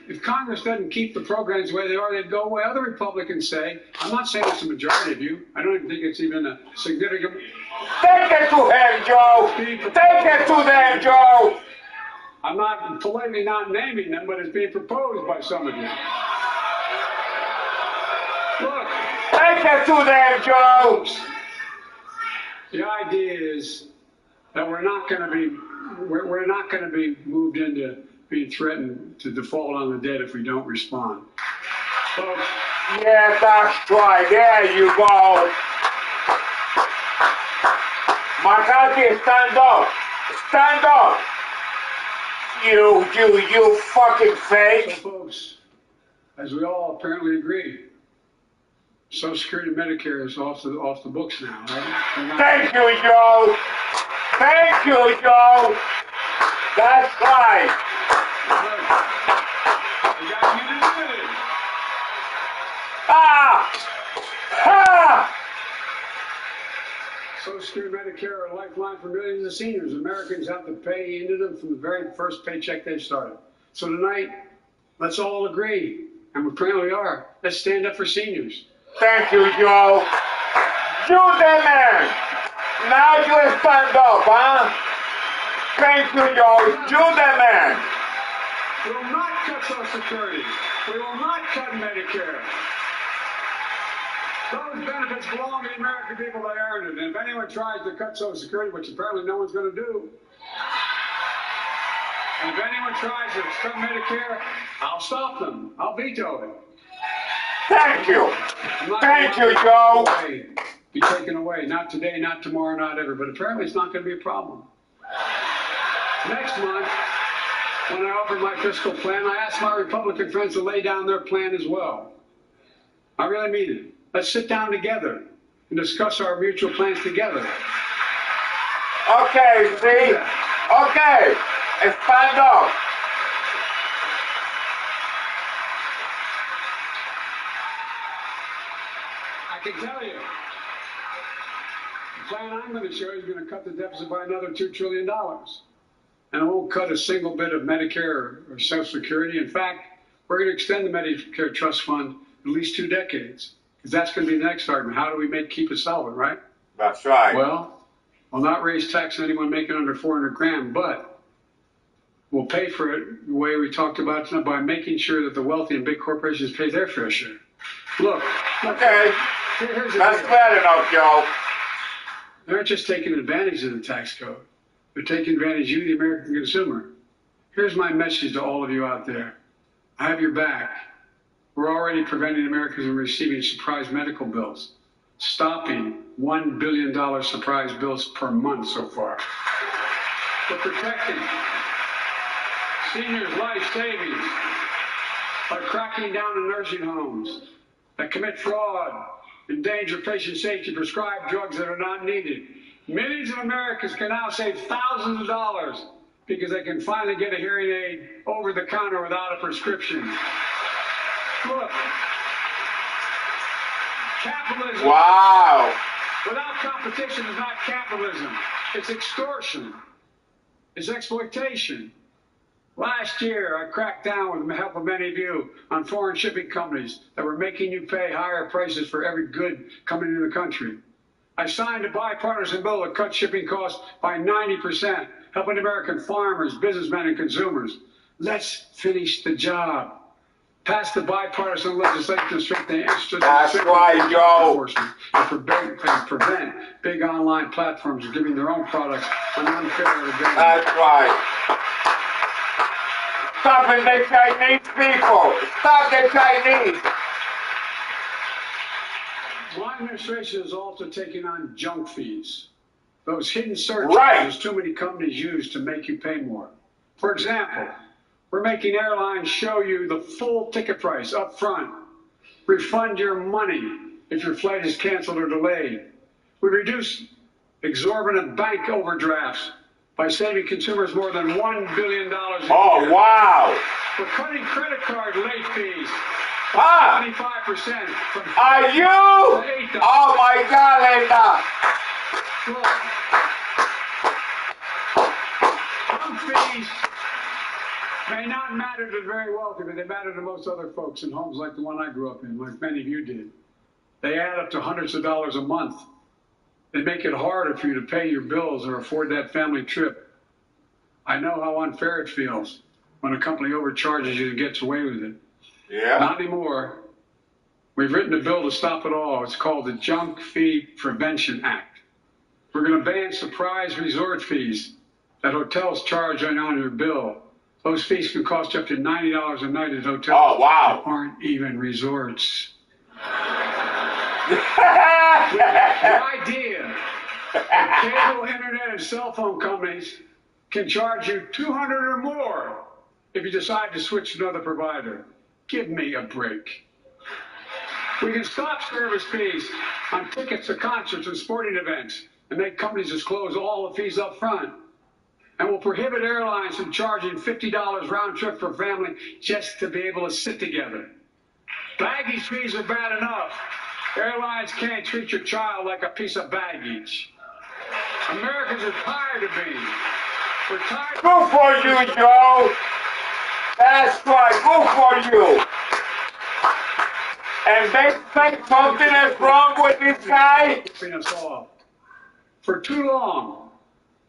if Congress doesn't keep the programs the way they are, they'd go away. Other Republicans say, I'm not saying it's the majority of you. I don't even think it's even a significant. Take it to him, Joe! Take it to them, Joe! I'm not politely not naming them, but it's being proposed by some of you. Look. Take it to them, Joe! The idea is that we're not going to be moved into being threatened to default on the debt if we don't respond. Folks. Yeah, that's right. There you go. McCarthy, stand up. Stand up. You fucking fake. So, folks, as we all apparently agree, Social Security and Medicare is off the books now, right? Thank you, Joe. Thank you, Joe. That's right. We got unanimity. Social Security and Medicare are a lifeline for millions of seniors. Americans have to pay into them from the very first paycheck they started. So tonight, let's all agree, and we apparently are, let's stand up for seniors. Thank you, Joe. You the man. Now you stand up, huh? Thank you, Joe. You the man. We will not cut Social Security. We will not cut Medicare. Those benefits belong to the American people. They earned it. And if anyone tries to cut Social Security, which apparently no one's going to do, and if anyone tries to cut Medicare, I'll stop them. I'll veto it. Thank you. Thank you, Joe. Be taken away. Not today, not tomorrow, not ever. But apparently it's not going to be a problem. Next month, when I offered my fiscal plan, I asked my Republican friends to lay down their plan as well. I really mean it. Let's sit down together and discuss our mutual plans together. Okay, see? Okay. Stand up. I can tell you, the plan I'm going to show you is going to cut the deficit by another $2 trillion. And it won't cut a single bit of Medicare or Social Security. In fact, we're going to extend the Medicare Trust Fund at least 2 decades. Because that's going to be the next argument. How do we keep it solvent, right? That's right. Well, we'll not raise tax on anyone making under 400 grand, but we'll pay for it the way we talked about tonight by making sure that the wealthy and big corporations pay their fair share. Look. Okay. Here's the That's deal. bad enough, Joe. They're not just taking advantage of the tax code. They're taking advantage of you, the American consumer. Here's my message to all of you out there. I have your back. We're already preventing Americans from receiving surprise medical bills, stopping $1 billion surprise bills per month so far. We're protecting seniors' life savings by cracking down on nursing homes that commit fraud, endanger patient safety, prescribe drugs that are not needed. Millions of Americans can now save thousands of dollars because they can finally get a hearing aid over the counter without a prescription. Look, capitalism. Wow. Without competition is not capitalism. It's extortion. It's exploitation. Last year, I cracked down with the help of many of you on foreign shipping companies that were making you pay higher prices for every good coming into the country. I signed a bipartisan bill that cut shipping costs by 90%, helping American farmers, businessmen, and consumers. Let's finish the job. Pass the bipartisan legislation to strengthen That's right, Joe. enforcement and prevent big online platforms from giving their own products an unfair advantage. That's right. Stopping the Chinese people. Stop the Chinese. My administration is also taking on junk fees. those hidden surcharges too many companies use to make you pay more. For example, we're making airlines show you the full ticket price up front, refund your money if your flight is canceled or delayed. We reduce exorbitant bank overdrafts by saving consumers more than $1 billion a year. Oh, wow. We're cutting credit card late fees. 25% from Are you? Oh my God, Linda. Look, some fees may not matter to the very wealthy, but they matter to most other folks in homes like the one I grew up in, like many of you did. They add up to hundreds of dollars a month. They make it harder for you to pay your bills or afford that family trip. I know how unfair it feels when a company overcharges you and gets away with it. Yeah. Not anymore. We've written a bill to stop it all. It's called the Junk Fee Prevention Act. We're going to ban surprise resort fees that hotels charge on your bill. Those fees can cost you up to $90 a night at hotels that aren't even resorts. The idea that cable, internet, and cell phone companies can charge you $200 or more if you decide to switch to another provider. Give me a break. We can stop service fees on tickets to concerts and sporting events and make companies disclose all the fees up front. And we'll prohibit airlines from charging $50 round trip for family just to be able to sit together. Baggage fees are bad enough. Airlines can't treat your child like a piece of baggage. Americans are tired of being. We're tired. Good for you, Joe. That's right. Good for you. And they think something is wrong with this guy? Us off. For too long,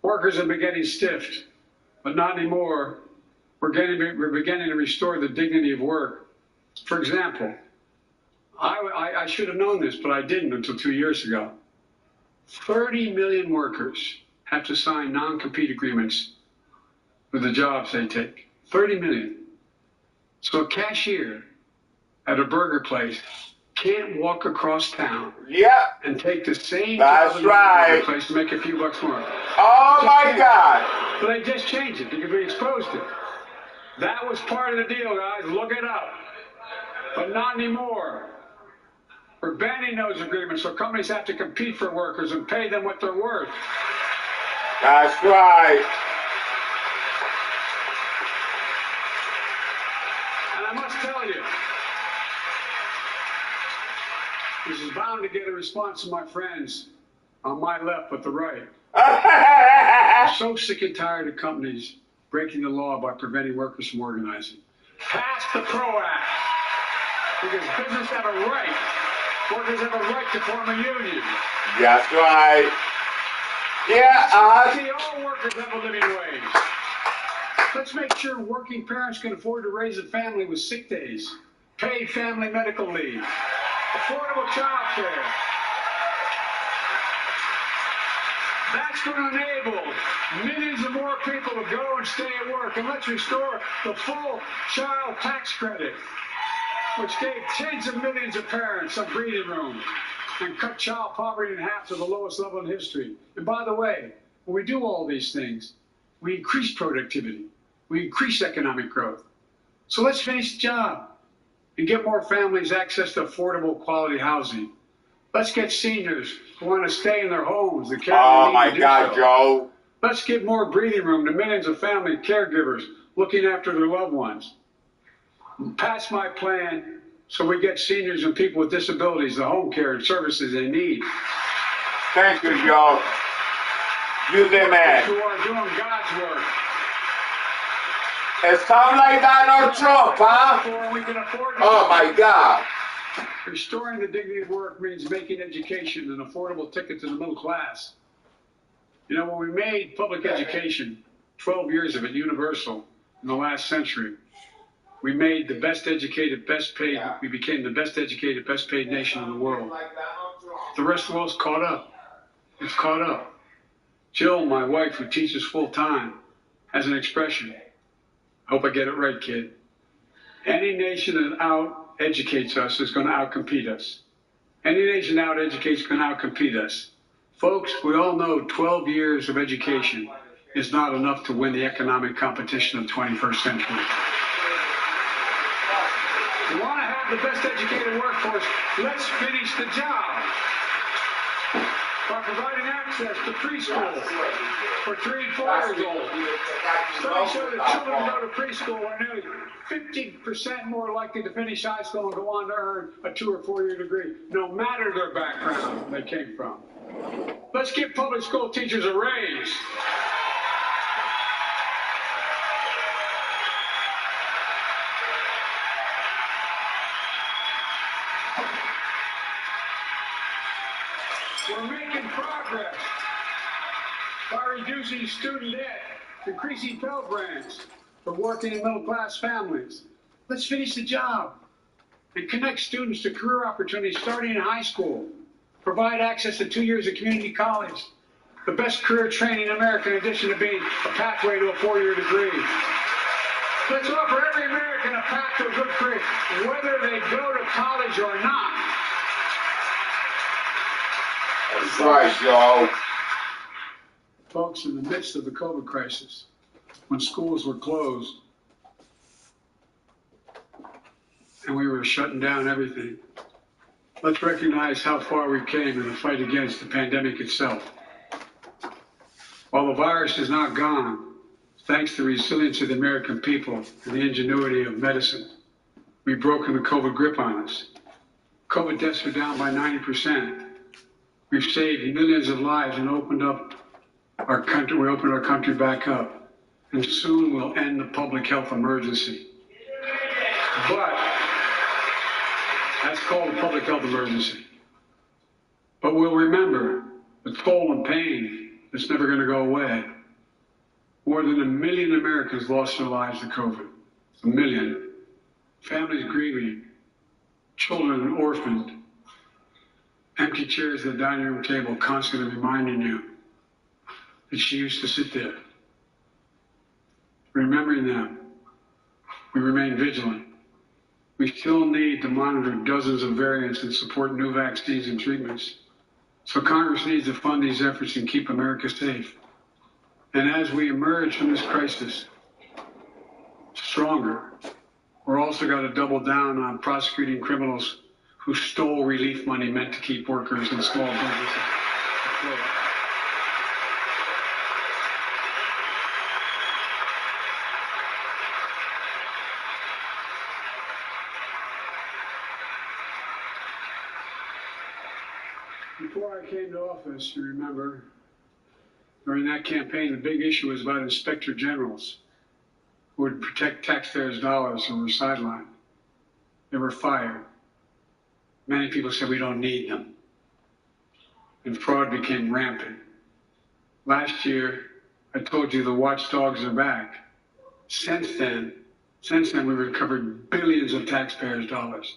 workers have been getting stiffed, but not anymore. We're beginning to restore the dignity of work. For example, I should have known this, but I didn't until 2 years ago. 30 million workers have to sign non-compete agreements with the jobs they take. 30 million. So a cashier at a burger place can't walk across town and take the same job at a burger place to make a few bucks more. Oh my God. But they just changed it because we exposed it. That was part of the deal, guys. Look it up. But not anymore. We're banning those agreements so companies have to compete for workers and pay them what they're worth. That's right. And I must tell you, this is bound to get a response from my friends on my left but the right. I'm so sick and tired of companies breaking the law by preventing workers from organizing. Pass the PRO Act. Because businesses have a right. Workers have a right to form a union. That's right. Yeah, See, all workers have a living wage. Let's make sure working parents can afford to raise a family with sick days, paid family medical leave, affordable child care. That's going to enable millions of more people to go and stay at work. And let's restore the full child tax credit, which gave tens of millions of parents some breathing room and cut child poverty in half to the lowest level in history. And by the way, when we do all these things, we increase productivity. We increase economic growth. So let's finish the job and get more families access to affordable quality housing. Let's get seniors who want to stay in their homes. Oh my God, Joe. Let's give more breathing room to millions of family caregivers looking after their loved ones. Pass my plan so we get seniors and people with disabilities the home care and services they need. Thank you, Joe. You the man. Who are doing God's work. It sounds like Donald Trump, huh? Oh my God. Restoring the dignity of work means making education an affordable ticket to the middle class. You know, when we made public education, 12 years of it, universal in the last century, we made the best educated, best paid, we became the best educated, best paid nation in the world. The rest of the world's caught up. It's caught up. Jill, my wife, who teaches full time, has an expression. I hope I get it right, kid. Any nation that out-educates us is going to out-compete us. Any nation that out-educates is going to out-compete us. Folks, we all know 12 years of education is not enough to win the economic competition of the 21st century. We want to have the best educated workforce. Let's finish the job by providing access to preschool for 3 and 4 years old. Studies show that children who go to preschool are nearly 50% more likely to finish high school and go on to earn a 2 or 4 year degree, no matter their background they came from. Let's give public school teachers a raise. We're making progress by reducing student debt, increasing Pell Grants for working and middle-class families. Let's finish the job and connect students to career opportunities starting in high school. Provide access to 2 years of community college, the best career training in America, in addition to being a pathway to a 4-year degree. Let's offer every American a path to a good career, whether they go to college or not. That's right, Joe. Folks, in the midst of the COVID crisis, when schools were closed and we were shutting down everything, let's recognize how far we came in the fight against the pandemic itself. While the virus is not gone, thanks to the resilience of the American people and the ingenuity of medicine, we've broken the COVID grip on us. COVID deaths are down by 90%. We've saved millions of lives and opened up our country. We opened our country back up, and soon we'll end the public health emergency. But that's called a public health emergency. But we'll remember the toll and pain that's never going to go away. More than 1 million Americans lost their lives to COVID. 1 million. Families grieving, children orphaned, empty chairs at the dining room table constantly reminding you that she used to sit there. Remembering them, we remain vigilant. We still need to monitor dozens of variants and support new vaccines and treatments. So Congress needs to fund these efforts and keep America safe. And as we emerge from this crisis stronger, we're also got to double down on prosecuting criminals who stole relief money meant to keep workers and small businesses afloat. Before I came to office, you remember, during that campaign, the big issue was about inspector generals who would protect taxpayers' dollars and were sidelined. They were fired. Many people said we don't need them. And fraud became rampant. Last year, I told you the watchdogs are back. Since then, we recovered billions of taxpayers' dollars.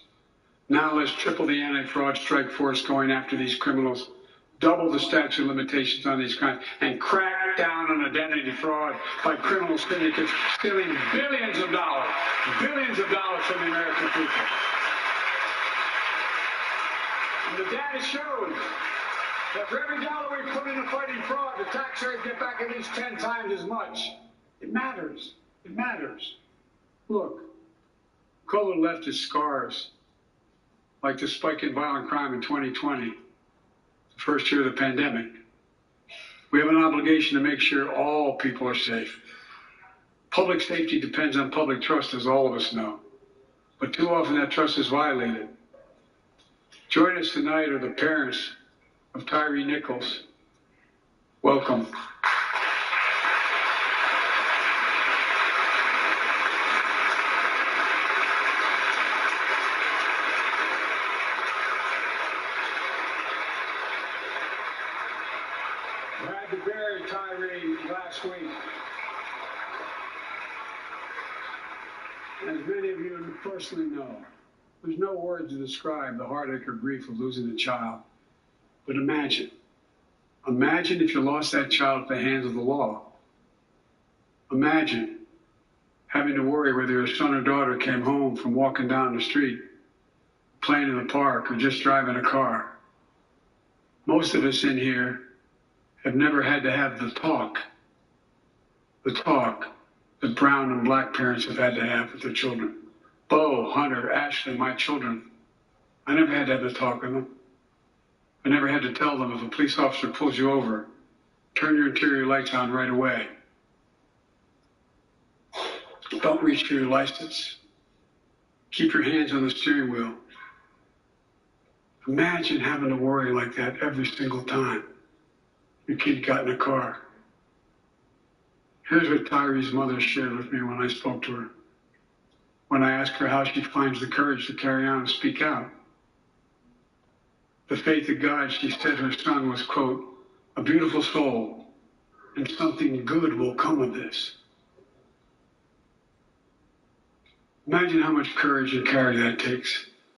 Now let's triple the anti-fraud strike force going after these criminals, double the statute of limitations on these crimes, and crack down on identity fraud by criminal syndicates stealing billions of dollars from the American people. And the data shows that for every dollar we put into fighting fraud, the taxpayers get back at least 10 times as much. It matters. It matters. Look, COVID left its scars, like the spike in violent crime in 2020, the first year of the pandemic. We have an obligation to make sure all people are safe. Public safety depends on public trust, as all of us know. But too often that trust is violated. Join us tonight are the parents of Tyree Nichols. Welcome. I had to bury Tyree last week. As many of you personally know, there's no words to describe the heartache or grief of losing a child. But imagine if you lost that child at the hands of the law. Imagine having to worry whether your son or daughter came home from walking down the street, playing in the park, or just driving a car. Most of us in here have never had to have the talk that brown and black parents have had to have with their children. Bo, Hunter, Ashley, my children, I never had to have the talk with them. I never had to tell them if a police officer pulls you over, turn your interior lights on right away. Don't reach for your license. Keep your hands on the steering wheel. Imagine having to worry like that every single time your kid got in a car. Here's what Tyree's mother shared with me when I spoke to her. When I asked her how she finds the courage to carry on and speak out. The faith of God, she said her son was, quote, a beautiful soul, and something good will come of this. Imagine how much courage and character that takes.